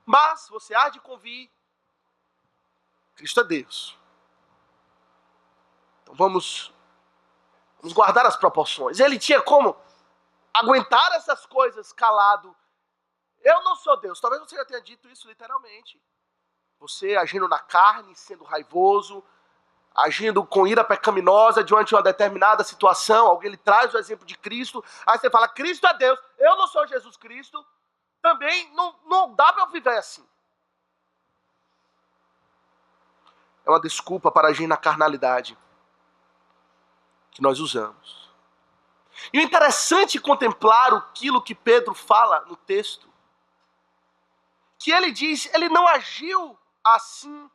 mas você há de convir, Cristo é Deus. Então vamos guardar as proporções. Ele tinha como aguentar essas coisas calado. Eu não sou Deus. Talvez você já tenha dito isso literalmente. Você agindo na carne, sendo raivoso, agindo com ira pecaminosa diante de uma determinada situação. Alguém lhe traz o exemplo de Cristo. Aí você fala: Cristo é Deus. Eu não sou Jesus Cristo. Também não dá para eu viver assim. É uma desculpa para agir na carnalidade que nós usamos. E o interessante é contemplar aquilo que Pedro fala no texto. Que ele diz, ele não agiu assim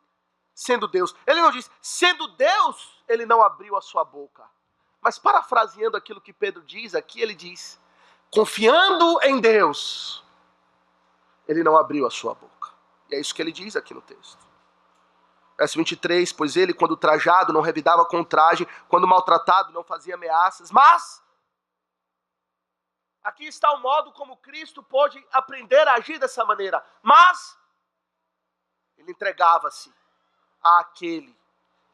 sendo Deus. Ele não diz, sendo Deus, ele não abriu a sua boca. Mas parafraseando aquilo que Pedro diz aqui, ele diz, confiando em Deus, ele não abriu a sua boca. E é isso que ele diz aqui no texto. Verso 23, pois ele, quando trajado, não revidava com traje, quando maltratado, não fazia ameaças, mas aqui está o modo como Cristo pôde aprender a agir dessa maneira. Mas ele entregava-se àquele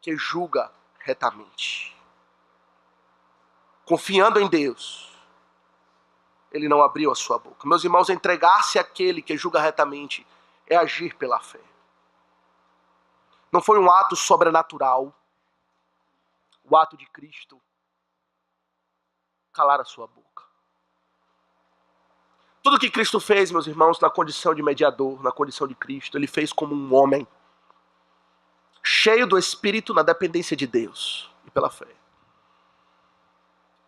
que julga retamente. Confiando em Deus, ele não abriu a sua boca. Meus irmãos, entregar-se àquele que julga retamente é agir pela fé. Não foi um ato sobrenatural, o ato de Cristo calar a sua boca. Tudo que Cristo fez, meus irmãos, na condição de mediador, na condição de Cristo, ele fez como um homem, cheio do Espírito, na dependência de Deus e pela fé.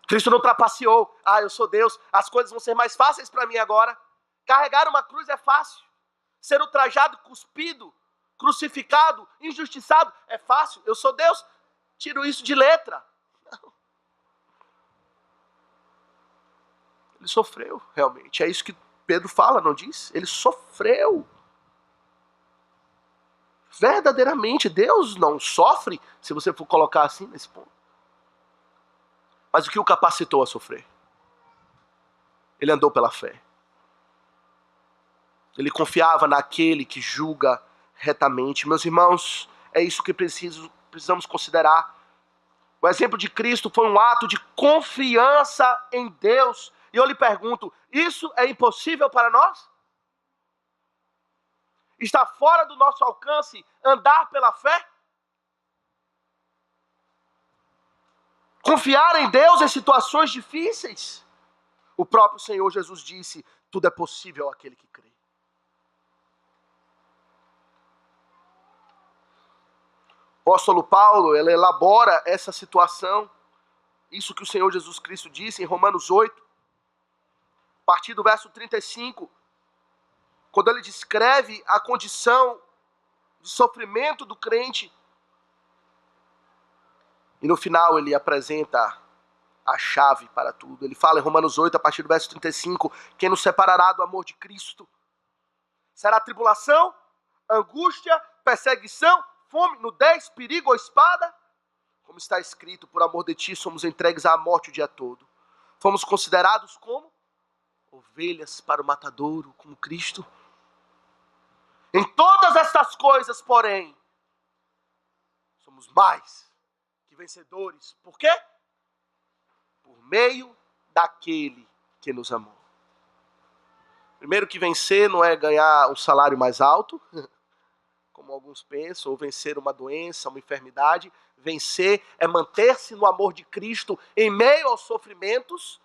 Cristo não trapaceou: eu sou Deus, as coisas vão ser mais fáceis para mim agora. Carregar uma cruz é fácil. Ser ultrajado, cuspido, crucificado, injustiçado é fácil. Eu sou Deus, tiro isso de letra. Não. Ele sofreu, realmente. É isso que Pedro fala, não diz? Ele sofreu. Verdadeiramente, Deus não sofre, se você for colocar assim nesse ponto. Mas o que o capacitou a sofrer? Ele andou pela fé. Ele confiava naquele que julga retamente. Meus irmãos, é isso que precisamos considerar. O exemplo de Cristo foi um ato de confiança em Deus. E eu lhe pergunto, isso é impossível para nós? Está fora do nosso alcance andar pela fé? Confiar em Deus em situações difíceis? O próprio Senhor Jesus disse, tudo é possível àquele que crê. O apóstolo Paulo, ele elabora essa situação, isso que o Senhor Jesus Cristo disse em Romanos 8, a partir do verso 35, quando ele descreve a condição de sofrimento do crente. E no final ele apresenta a chave para tudo. Ele fala em Romanos 8, a partir do verso 35, quem nos separará do amor de Cristo? Será tribulação, angústia, perseguição, fome, nudez, perigo ou espada? Como está escrito, por amor de ti somos entregues à morte o dia todo. Fomos considerados como ovelhas para o matadouro, como Cristo. Em todas estas coisas, porém, somos mais que vencedores. Por quê? Por meio daquele que nos amou. Primeiro, que vencer não é ganhar um salário mais alto, como alguns pensam, ou vencer uma doença, uma enfermidade. Vencer é manter-se no amor de Cristo em meio aos sofrimentos,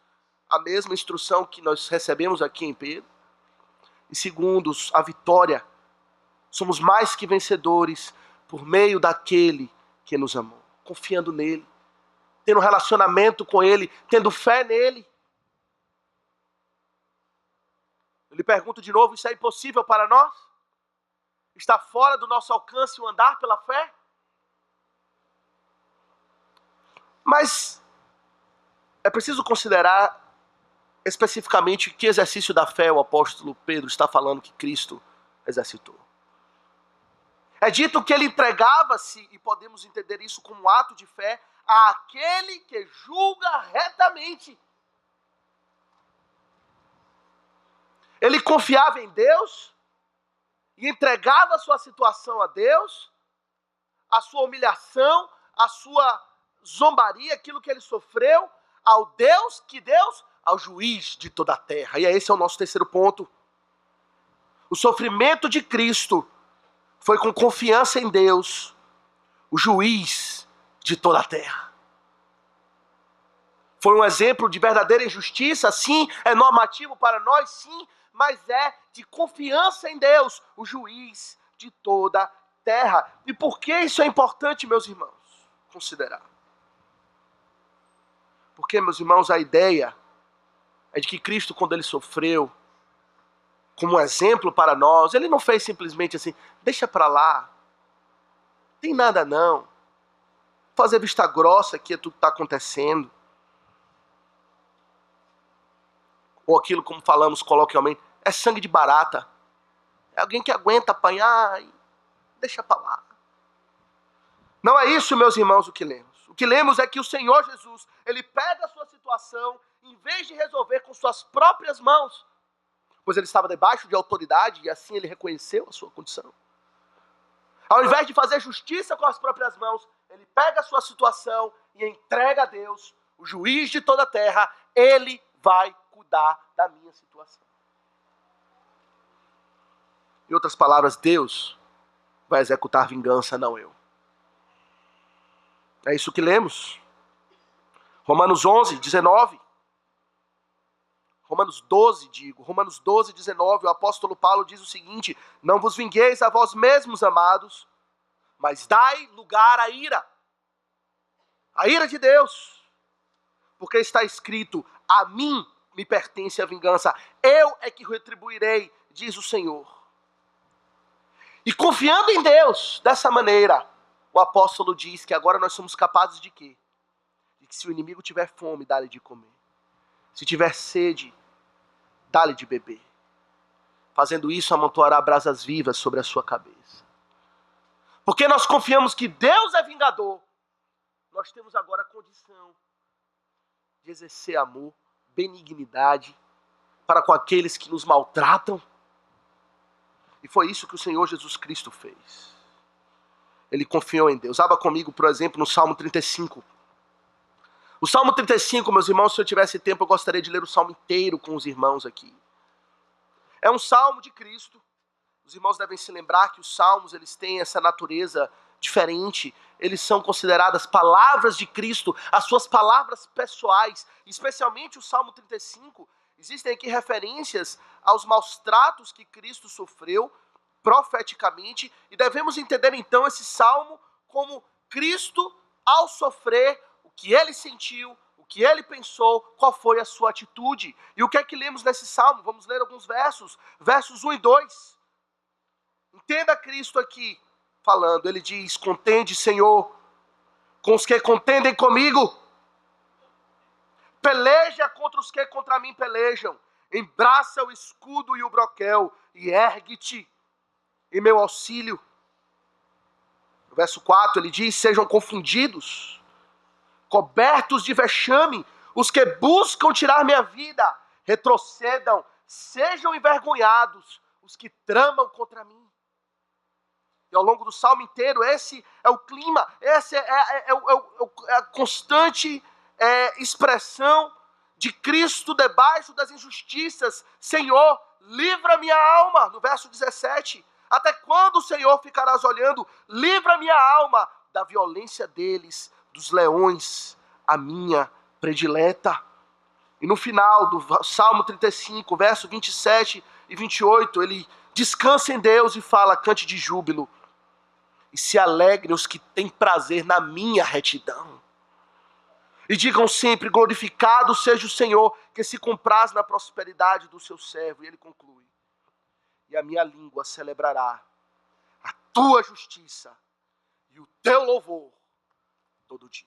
a mesma instrução que nós recebemos aqui em Pedro. E segundo, a vitória. Somos mais que vencedores por meio daquele que nos amou, confiando nele, tendo um relacionamento com ele, tendo fé nele. Eu lhe pergunto de novo, isso é impossível para nós? Está fora do nosso alcance o andar pela fé? Mas é preciso considerar especificamente que exercício da fé o apóstolo Pedro está falando que Cristo exercitou. É dito que ele entregava-se, e podemos entender isso como um ato de fé, àquele que julga retamente. Ele confiava em Deus e entregava a sua situação a Deus, a sua humilhação, a sua zombaria, aquilo que ele sofreu, ao Deus, ao juiz de toda a terra. E esse é o nosso terceiro ponto. O sofrimento de Cristo foi com confiança em Deus, o juiz de toda a terra. Foi um exemplo de verdadeira injustiça, sim, é normativo para nós, sim, mas é de confiança em Deus, o juiz de toda a terra. E por que isso é importante, meus irmãos, considerar? Porque, meus irmãos, a ideia é de que Cristo, quando ele sofreu, como um exemplo para nós, ele não fez simplesmente assim, deixa para lá, tem nada não, fazer vista grossa que é tudo que está acontecendo. Ou aquilo, como falamos coloquialmente, é sangue de barata. É alguém que aguenta apanhar e deixa para lá. Não é isso, meus irmãos, o que lemos. O que lemos é que o Senhor Jesus, ele pega a sua situação, em vez de resolver com suas próprias mãos, pois ele estava debaixo de autoridade e assim ele reconheceu a sua condição. Ao invés de fazer justiça com as próprias mãos, ele pega a sua situação e entrega a Deus, o juiz de toda a terra. Ele vai cuidar da minha situação. Em outras palavras, Deus vai executar vingança, não eu. É isso que lemos. Romanos 11, 19. Romanos 12, 19, o apóstolo Paulo diz o seguinte: não vos vingueis a vós mesmos, amados, mas dai lugar à ira de Deus, porque está escrito, a mim me pertence a vingança, eu é que retribuirei, diz o Senhor. E confiando em Deus, dessa maneira, o apóstolo diz que agora nós somos capazes de quê? De que se o inimigo tiver fome, dá-lhe de comer. Se tiver sede, dá-lhe de beber. Fazendo isso, amontoará brasas vivas sobre a sua cabeça. Porque nós confiamos que Deus é vingador, nós temos agora a condição de exercer amor, benignidade para com aqueles que nos maltratam. E foi isso que o Senhor Jesus Cristo fez. Ele confiou em Deus. Abra comigo, por exemplo, no Salmo 35. O Salmo 35, meus irmãos, se eu tivesse tempo, eu gostaria de ler o Salmo inteiro com os irmãos aqui. É um Salmo de Cristo. Os irmãos devem se lembrar que os Salmos, eles têm essa natureza diferente. Eles são consideradas palavras de Cristo, as suas palavras pessoais. Especialmente o Salmo 35. Existem aqui referências aos maus tratos que Cristo sofreu profeticamente. E devemos entender então esse Salmo como Cristo, ao sofrer, o que ele sentiu, o que ele pensou, qual foi a sua atitude. E o que é que lemos nesse Salmo? Vamos ler alguns versos. Versos 1 e 2. Entenda Cristo aqui. falando. Ele diz: contende, Senhor, com os que contendem comigo. Peleja contra os que contra mim pelejam. Embraça o escudo e o broquel e ergue-te em meu auxílio. No verso 4 ele diz: sejam confundidos, cobertos de vexame, os que buscam tirar minha vida. Retrocedam, sejam envergonhados os que tramam contra mim. E ao longo do salmo inteiro, esse é o clima, essa é a constante expressão de Cristo debaixo das injustiças. Senhor, livra minha alma, no verso 17. Até quando, Senhor, ficarás olhando? Livra minha alma da violência deles, dos leões, a minha predileta. E no final do Salmo 35, verso 27 e 28, ele descansa em Deus e fala: cante de júbilo, e se alegrem os que têm prazer na minha retidão. E digam sempre: glorificado seja o Senhor, que se compraz na prosperidade do seu servo. E ele conclui: e a minha língua celebrará a tua justiça e o teu louvor todo dia.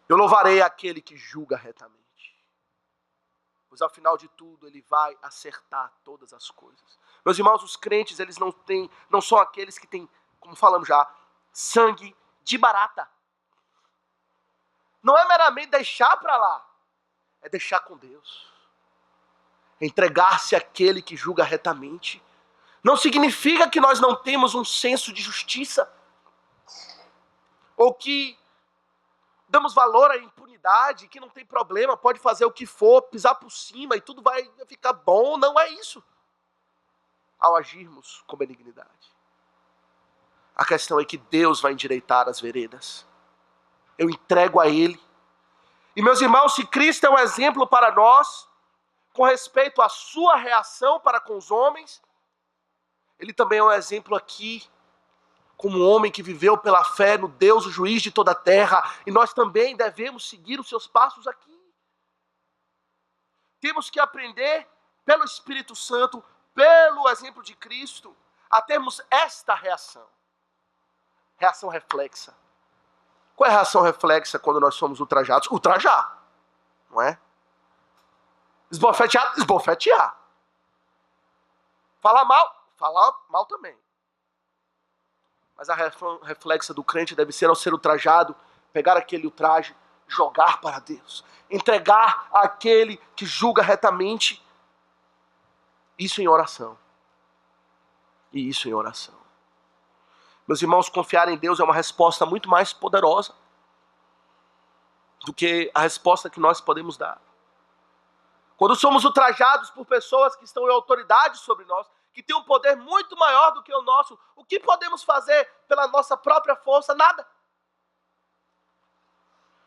Eu louvarei aquele que julga retamente, pois ao final de tudo ele vai acertar todas as coisas. Meus irmãos, os crentes, eles não são aqueles que têm, como falamos já, sangue de barata. Não é meramente deixar para lá, é deixar com Deus. Entregar-se àquele que julga retamente. Não significa que nós não temos um senso de justiça, ou que damos valor à impunidade, que não tem problema, pode fazer o que for, pisar por cima e tudo vai ficar bom. Não é isso. Ao agirmos com benignidade, a questão é que Deus vai endireitar as veredas. Eu entrego a Ele. E meus irmãos, se Cristo é um exemplo para nós, com respeito à sua reação para com os homens, Ele também é um exemplo aqui, como um homem que viveu pela fé no Deus, o juiz de toda a terra, e nós também devemos seguir os seus passos aqui. Temos que aprender pelo Espírito Santo, pelo exemplo de Cristo, a termos esta reação. Reação reflexa. Qual é a reação reflexa quando nós somos ultrajados? Ultrajar, não é? Esbofetear, esbofetear. Falar mal também. Mas a reação reflexa do crente deve ser, ao ser ultrajado, pegar aquele ultraje, jogar para Deus. Entregar àquele que julga retamente. Isso em oração. E isso em oração. Meus irmãos, confiar em Deus é uma resposta muito mais poderosa do que a resposta que nós podemos dar. Quando somos ultrajados por pessoas que estão em autoridade sobre nós, que têm um poder muito maior do que o nosso, o que podemos fazer pela nossa própria força? Nada.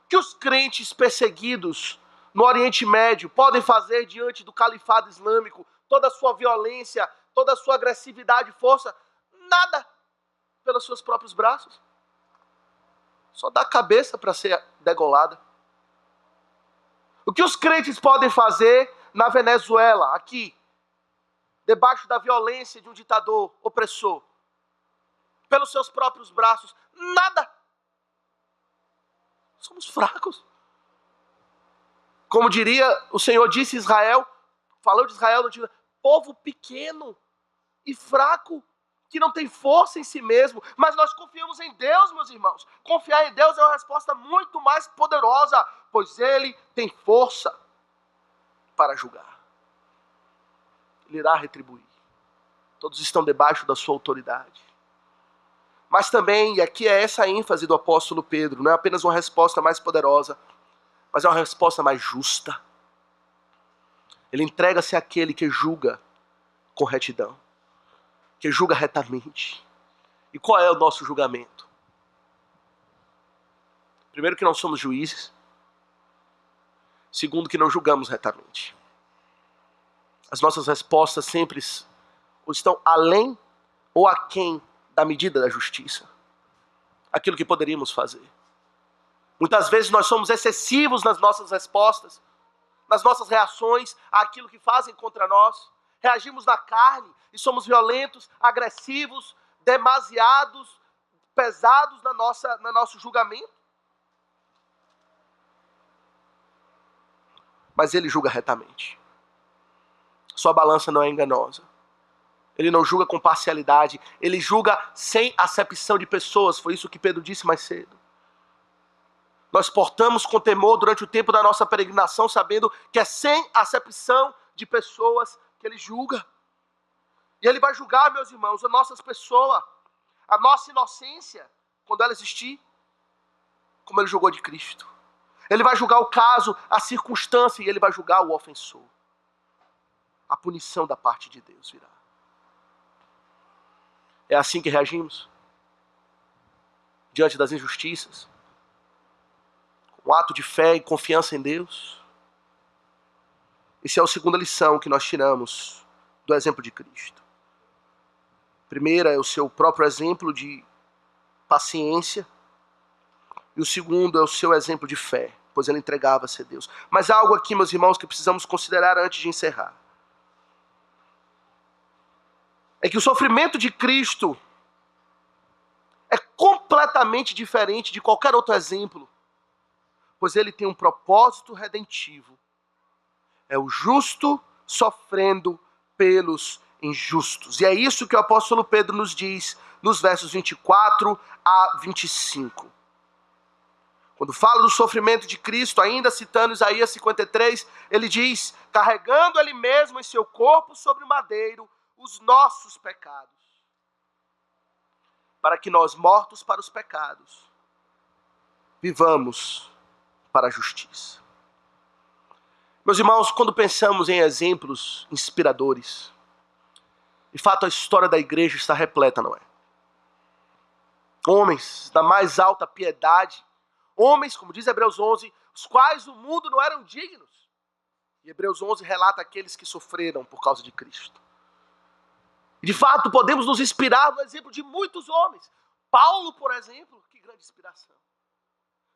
O que os crentes perseguidos no Oriente Médio podem fazer diante do califado islâmico, toda a sua violência, toda a sua agressividade e força? Nada. Pelos seus próprios braços. Só dá a cabeça para ser degolada. O que os crentes podem fazer na Venezuela, aqui, debaixo da violência de um ditador opressor, pelos seus próprios braços? Nada. Somos fracos. Como diria, o Senhor disse Israel, falou de Israel no dia, povo pequeno e fraco, que não tem força em si mesmo, mas nós confiamos em Deus, meus irmãos. Confiar em Deus é uma resposta muito mais poderosa, pois Ele tem força para julgar. Ele irá retribuir. Todos estão debaixo da sua autoridade. Mas também, e aqui é essa a ênfase do apóstolo Pedro, não é apenas uma resposta mais poderosa, mas é uma resposta mais justa. Ele entrega-se àquele que julga com retidão, que julga retamente. E qual é o nosso julgamento? Primeiro, que não somos juízes. Segundo, que não julgamos retamente. As nossas respostas sempre estão além ou aquém da medida da justiça. Aquilo que poderíamos fazer. Muitas vezes nós somos excessivos nas nossas respostas, nas nossas reações àquilo que fazem contra nós. reagimos na carne e somos violentos, agressivos, demasiados, pesados no nosso julgamento. Mas ele julga retamente. Sua balança não é enganosa. Ele não julga com parcialidade. Ele julga sem acepção de pessoas. Foi isso que Pedro disse mais cedo. Nós portamos com temor durante o tempo da nossa peregrinação, sabendo que é sem acepção de pessoas que ele julga. E ele vai julgar, meus irmãos, as nossas pessoas, a nossa inocência, quando ela existir, como ele julgou de Cristo. Ele vai julgar o caso, a circunstância, e ele vai julgar o ofensor. A punição da parte de Deus virá. É assim que reagimos diante das injustiças, com um ato de fé e confiança em Deus. Essa é a segunda lição que nós tiramos do exemplo de Cristo. A primeira é o seu próprio exemplo de paciência, e o segundo é o seu exemplo de fé, pois ele entregava-se a Deus. Mas há algo aqui, meus irmãos, que precisamos considerar antes de encerrar. É que o sofrimento de Cristo é completamente diferente de qualquer outro exemplo, pois ele tem um propósito redentivo. É o justo sofrendo pelos injustos. E é isso que o apóstolo Pedro nos diz nos versos 24 a 25. Quando fala do sofrimento de Cristo, ainda citando Isaías 53, ele diz: carregando ele mesmo em seu corpo sobre o madeiro os nossos pecados, para que nós, mortos para os pecados, vivamos para a justiça. Meus irmãos, quando pensamos em exemplos inspiradores, de fato a história da igreja está repleta, não é? Homens da mais alta piedade, homens, como diz Hebreus 11, os quais o mundo não eram dignos. E Hebreus 11 relata aqueles que sofreram por causa de Cristo. E de fato podemos nos inspirar no exemplo de muitos homens. Paulo, por exemplo, que grande inspiração.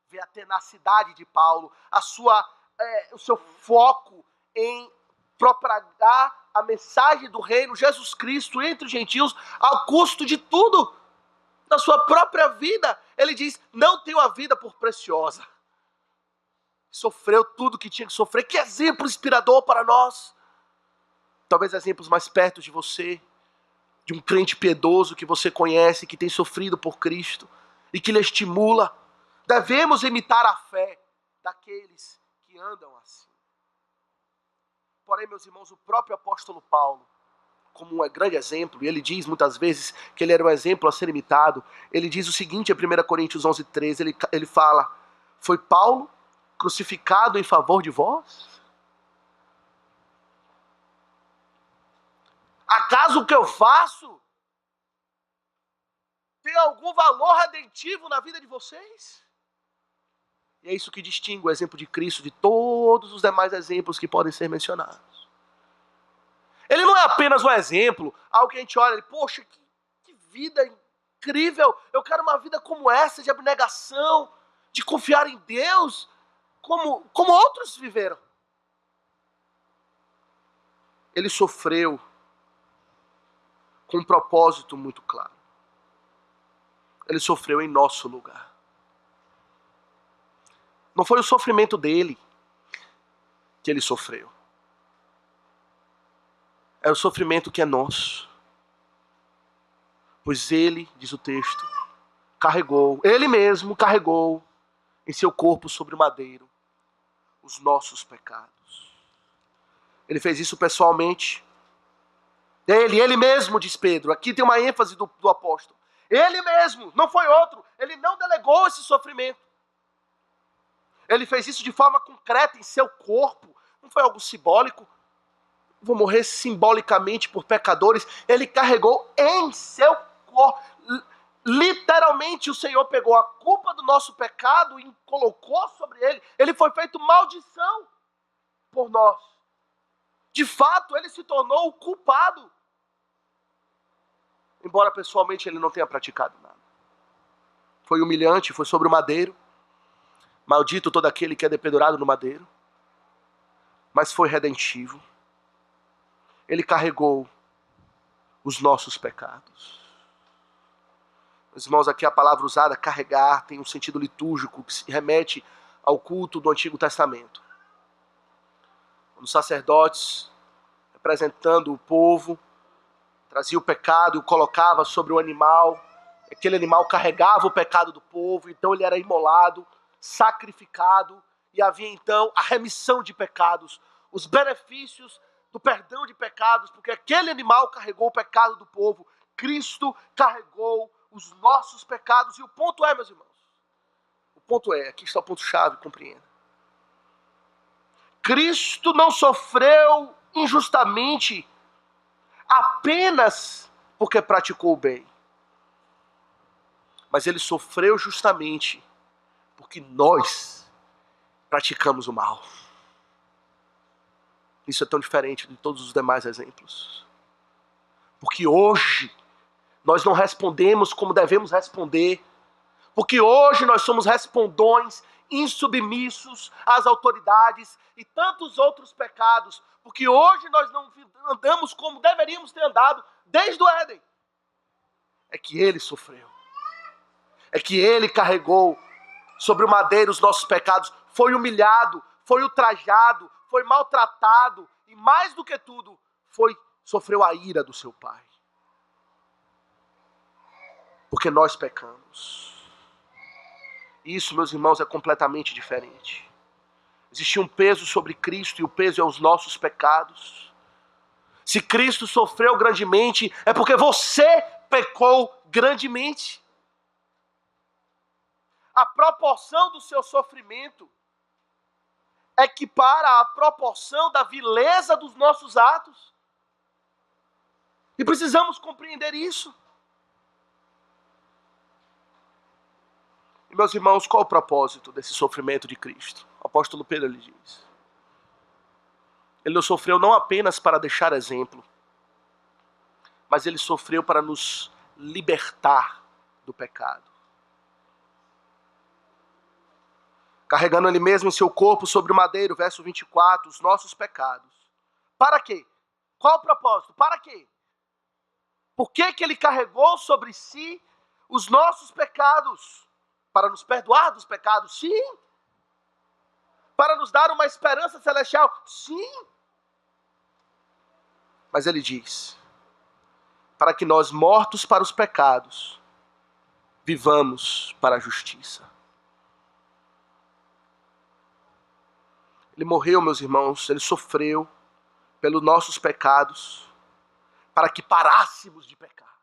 Ver a tenacidade de Paulo, o seu foco em propagar a mensagem do reino, Jesus Cristo, entre os gentios, ao custo de tudo, da sua própria vida. Ele diz: não tenho a vida por preciosa. Sofreu tudo que tinha que sofrer. Que exemplo inspirador para nós. Talvez exemplos mais perto de você, de um crente piedoso que você conhece, que tem sofrido por Cristo e que lhe estimula. Devemos imitar a fé daqueles que andam assim. Porém, meus irmãos, o próprio apóstolo Paulo, como um grande exemplo, e ele diz muitas vezes que ele era um exemplo a ser imitado, ele diz o seguinte em 1 Coríntios 11:13, ele fala: foi Paulo crucificado em favor de vós? Acaso o que eu faço tem algum valor redentivo na vida de vocês? E é isso que distingue o exemplo de Cristo de todos os demais exemplos que podem ser mencionados. Ele não é apenas um exemplo, algo que a gente olha e, poxa, que vida incrível, eu quero uma vida como essa, de abnegação, de confiar em Deus, como outros viveram. Ele sofreu com um propósito muito claro. Ele sofreu em nosso lugar. Não foi o sofrimento dele que ele sofreu. É o sofrimento que é nosso. Pois ele, diz o texto, ele mesmo carregou em seu corpo sobre o madeiro os nossos pecados. Ele fez isso pessoalmente. Ele mesmo, diz Pedro. Aqui tem uma ênfase do apóstolo. Ele mesmo, não foi outro. Ele não delegou esse sofrimento. Ele fez isso de forma concreta em seu corpo. Não foi algo simbólico. Vou morrer simbolicamente por pecadores. Ele carregou em seu corpo. Literalmente o Senhor pegou a culpa do nosso pecado e colocou sobre ele. Ele foi feito maldição por nós. De fato, ele se tornou o culpado. Embora pessoalmente ele não tenha praticado nada. Foi humilhante, foi sobre o madeiro. Maldito todo aquele que é dependurado no madeiro. Mas foi redentivo. Ele carregou os nossos pecados. Meus irmãos, aqui a palavra usada, carregar, tem um sentido litúrgico que se remete ao culto do Antigo Testamento. Quando os sacerdotes, representando o povo, trazia o pecado e o colocava sobre o animal, aquele animal carregava o pecado do povo, então ele era imolado, sacrificado, e havia então a remissão de pecados, os benefícios do perdão de pecados, porque aquele animal carregou o pecado do povo. Cristo carregou os nossos pecados. E o ponto é, meus irmãos, o ponto é, aqui está o ponto-chave, compreenda. Cristo não sofreu injustamente apenas porque praticou o bem, mas ele sofreu justamente porque nós praticamos o mal. Isso é tão diferente de todos os demais exemplos. Porque hoje nós não respondemos como devemos responder. Porque hoje nós somos respondões, insubmissos às autoridades e tantos outros pecados. Porque hoje nós não andamos como deveríamos ter andado desde o Éden. É que ele sofreu. É que ele carregou sobre o madeiro os nossos pecados. Foi humilhado, foi ultrajado, foi maltratado e mais do que tudo, sofreu a ira do seu Pai. Porque nós pecamos. Isso, meus irmãos, é completamente diferente. Existe um peso sobre Cristo e o peso é os nossos pecados. Se Cristo sofreu grandemente, é porque você pecou grandemente. A proporção do seu sofrimento equipara a proporção da vileza dos nossos atos. E precisamos compreender isso. E, meus irmãos, qual o propósito desse sofrimento de Cristo? O apóstolo Pedro lhe diz. Ele sofreu não apenas para deixar exemplo, mas ele sofreu para nos libertar do pecado. Carregando ele mesmo em seu corpo sobre o madeiro, verso 24, os nossos pecados. Para quê? Qual o propósito? Para quê? Por que ele carregou sobre si os nossos pecados? Para nos perdoar dos pecados? Sim. Para nos dar uma esperança celestial? Sim. Mas ele diz, para que nós, mortos para os pecados, vivamos para a justiça. Ele morreu, meus irmãos, ele sofreu pelos nossos pecados, para que parássemos de pecar.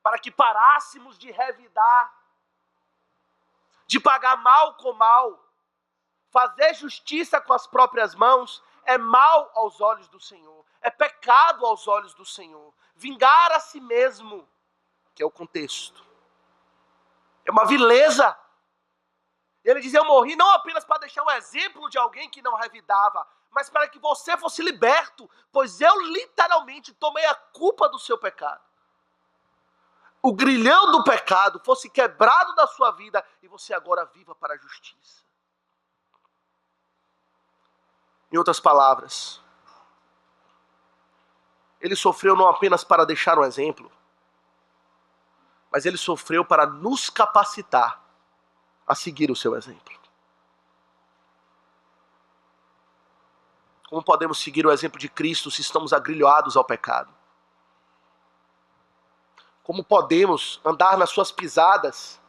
Para que parássemos de revidar, de pagar mal com mal. Fazer justiça com as próprias mãos é mal aos olhos do Senhor, é pecado aos olhos do Senhor. Vingar a si mesmo, que é o contexto, é uma vileza. Ele diz, eu morri não apenas para deixar um exemplo de alguém que não revidava, mas para que você fosse liberto, pois eu literalmente tomei a culpa do seu pecado. O grilhão do pecado fosse quebrado da sua vida e você agora viva para a justiça. Em outras palavras, ele sofreu não apenas para deixar um exemplo, mas ele sofreu para nos capacitar a seguir o seu exemplo. Como podemos seguir o exemplo de Cristo se estamos agrilhoados ao pecado? Como podemos andar nas suas pisadas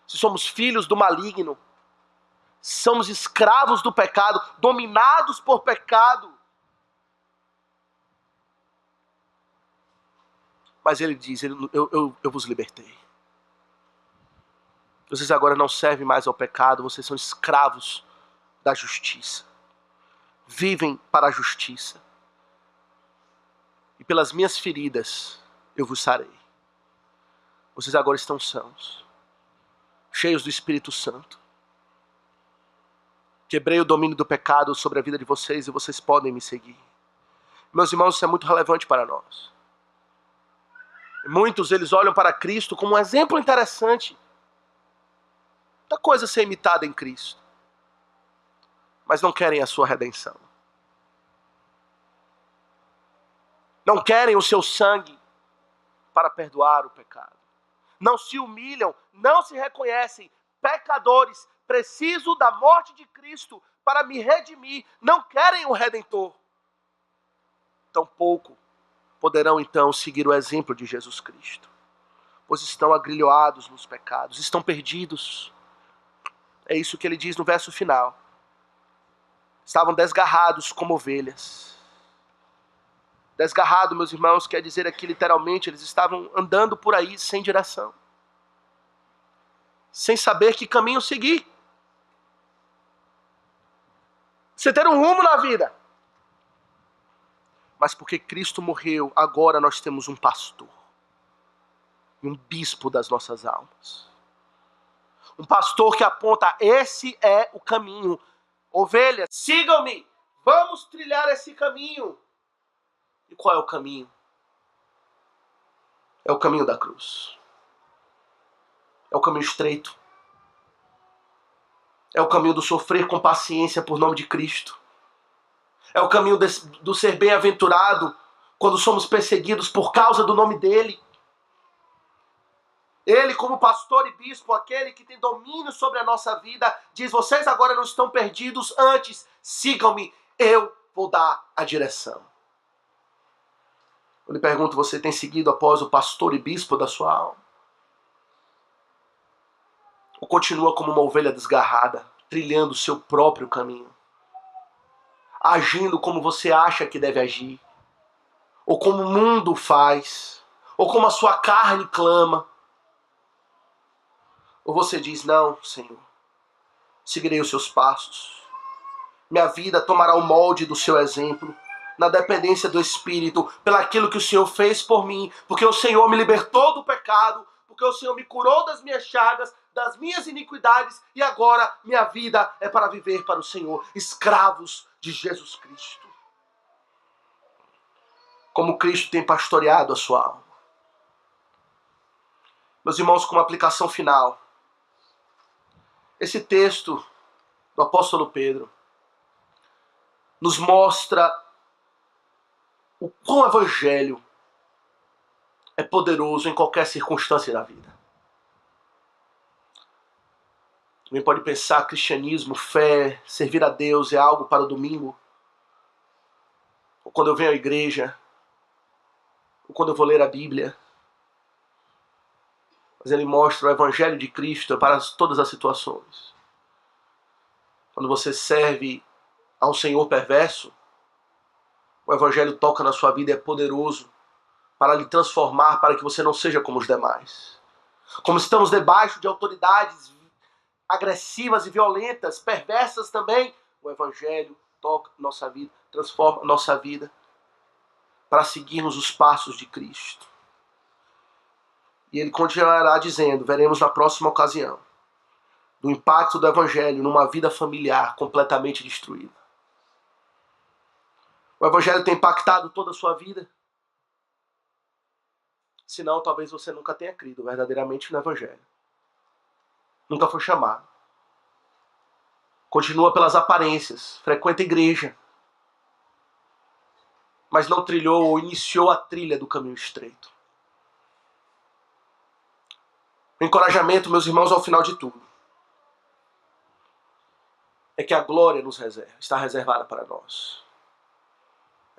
se somos filhos do maligno? Somos escravos do pecado, dominados por pecado. Mas ele diz, eu vos libertei. Vocês agora não servem mais ao pecado, vocês são escravos da justiça. Vivem para a justiça. E pelas minhas feridas eu vos sarei. Vocês agora estão sãos, cheios do Espírito Santo. Quebrei o domínio do pecado sobre a vida de vocês e vocês podem me seguir. Meus irmãos, isso é muito relevante para nós. Muitos, eles olham para Cristo como um exemplo interessante da coisa ser imitada em Cristo. mas não querem a sua redenção. Não querem o seu sangue para perdoar o pecado. Não se humilham, não se reconhecem pecadores, preciso da morte de Cristo para me redimir. Não querem o Redentor. Tampouco poderão então seguir o exemplo de Jesus Cristo, pois estão agrilhoados nos pecados, estão perdidos. É isso que ele diz no verso final. Estavam desgarrados como ovelhas. Desgarrado, meus irmãos, quer dizer aqui literalmente, eles estavam andando por aí sem direção, sem saber que caminho seguir, sem ter um rumo na vida. Mas porque Cristo morreu, agora nós temos um pastor, um bispo das nossas almas. Um pastor que aponta, esse é o caminho. Ovelhas, sigam-me, vamos trilhar esse caminho. E qual é o caminho? É o caminho da cruz. É o caminho estreito. É o caminho do sofrer com paciência por nome de Cristo. É o caminho do ser bem-aventurado quando somos perseguidos por causa do nome dele. Ele, como pastor e bispo, aquele que tem domínio sobre a nossa vida, diz, vocês agora não estão perdidos, antes sigam-me, eu vou dar a direção. Eu lhe pergunto, você tem seguido após o pastor e bispo da sua alma? Ou continua como uma ovelha desgarrada, trilhando o seu próprio caminho? Agindo como você acha que deve agir? Ou como o mundo faz? Ou como a sua carne clama? Ou você diz, não, Senhor, seguirei os seus passos. Minha vida tomará o molde do seu exemplo, na dependência do Espírito, pelaquilo que o Senhor fez por mim, porque o Senhor me libertou do pecado, porque o Senhor me curou das minhas chagas, das minhas iniquidades, e agora minha vida é para viver para o Senhor, escravos de Jesus Cristo. Como Cristo tem pastoreado a sua alma. Meus irmãos, como aplicação final, esse texto do apóstolo Pedro nos mostra o quão o evangelho é poderoso em qualquer circunstância da vida. Alguém pode pensar cristianismo, fé, servir a Deus é algo para o domingo, ou quando eu venho à igreja, ou quando eu vou ler a Bíblia. Mas ele mostra o evangelho de Cristo para todas as situações. Quando você serve a um senhor perverso, o evangelho toca na sua vida e é poderoso para lhe transformar, para que você não seja como os demais. Como estamos debaixo de autoridades agressivas e violentas, perversas também, o evangelho toca nossa vida, transforma nossa vida para seguirmos os passos de Cristo. E ele continuará dizendo, veremos na próxima ocasião, do impacto do evangelho numa vida familiar completamente destruída. O evangelho tem impactado toda a sua vida? Senão, talvez você nunca tenha crido verdadeiramente no evangelho. Nunca foi chamado. Continua pelas aparências, frequenta a igreja, mas não trilhou ou iniciou a trilha do caminho estreito. O encorajamento, meus irmãos, ao final de tudo, é que a glória nos reserva, está reservada para nós.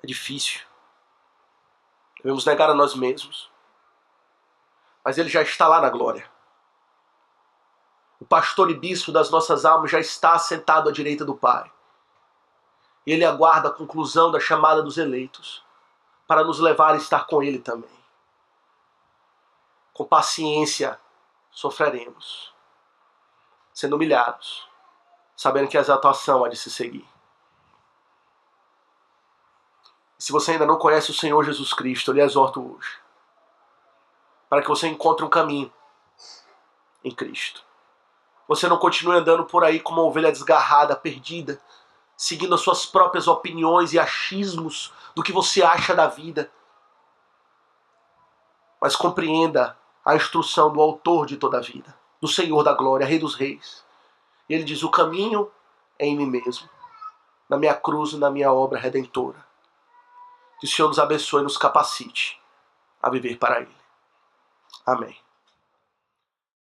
É difícil. Devemos negar a nós mesmos. Mas ele já está lá na glória. O pastor e bispo das nossas almas já está sentado à direita do Pai. E ele aguarda a conclusão da chamada dos eleitos para nos levar a estar com ele também. Com paciência sofreremos, sendo humilhados, sabendo que a exaltação há de se seguir. Se você ainda não conhece o Senhor Jesus Cristo, eu lhe exorto hoje, para que você encontre um caminho em Cristo. Você não continue andando por aí como uma ovelha desgarrada, perdida, seguindo as suas próprias opiniões e achismos do que você acha da vida. Mas compreenda a instrução do autor de toda a vida, do Senhor da glória, Rei dos reis. E ele diz, o caminho é em mim mesmo. na minha cruz e na minha obra redentora. Que o Senhor nos abençoe e nos capacite a viver para Ele. Amém.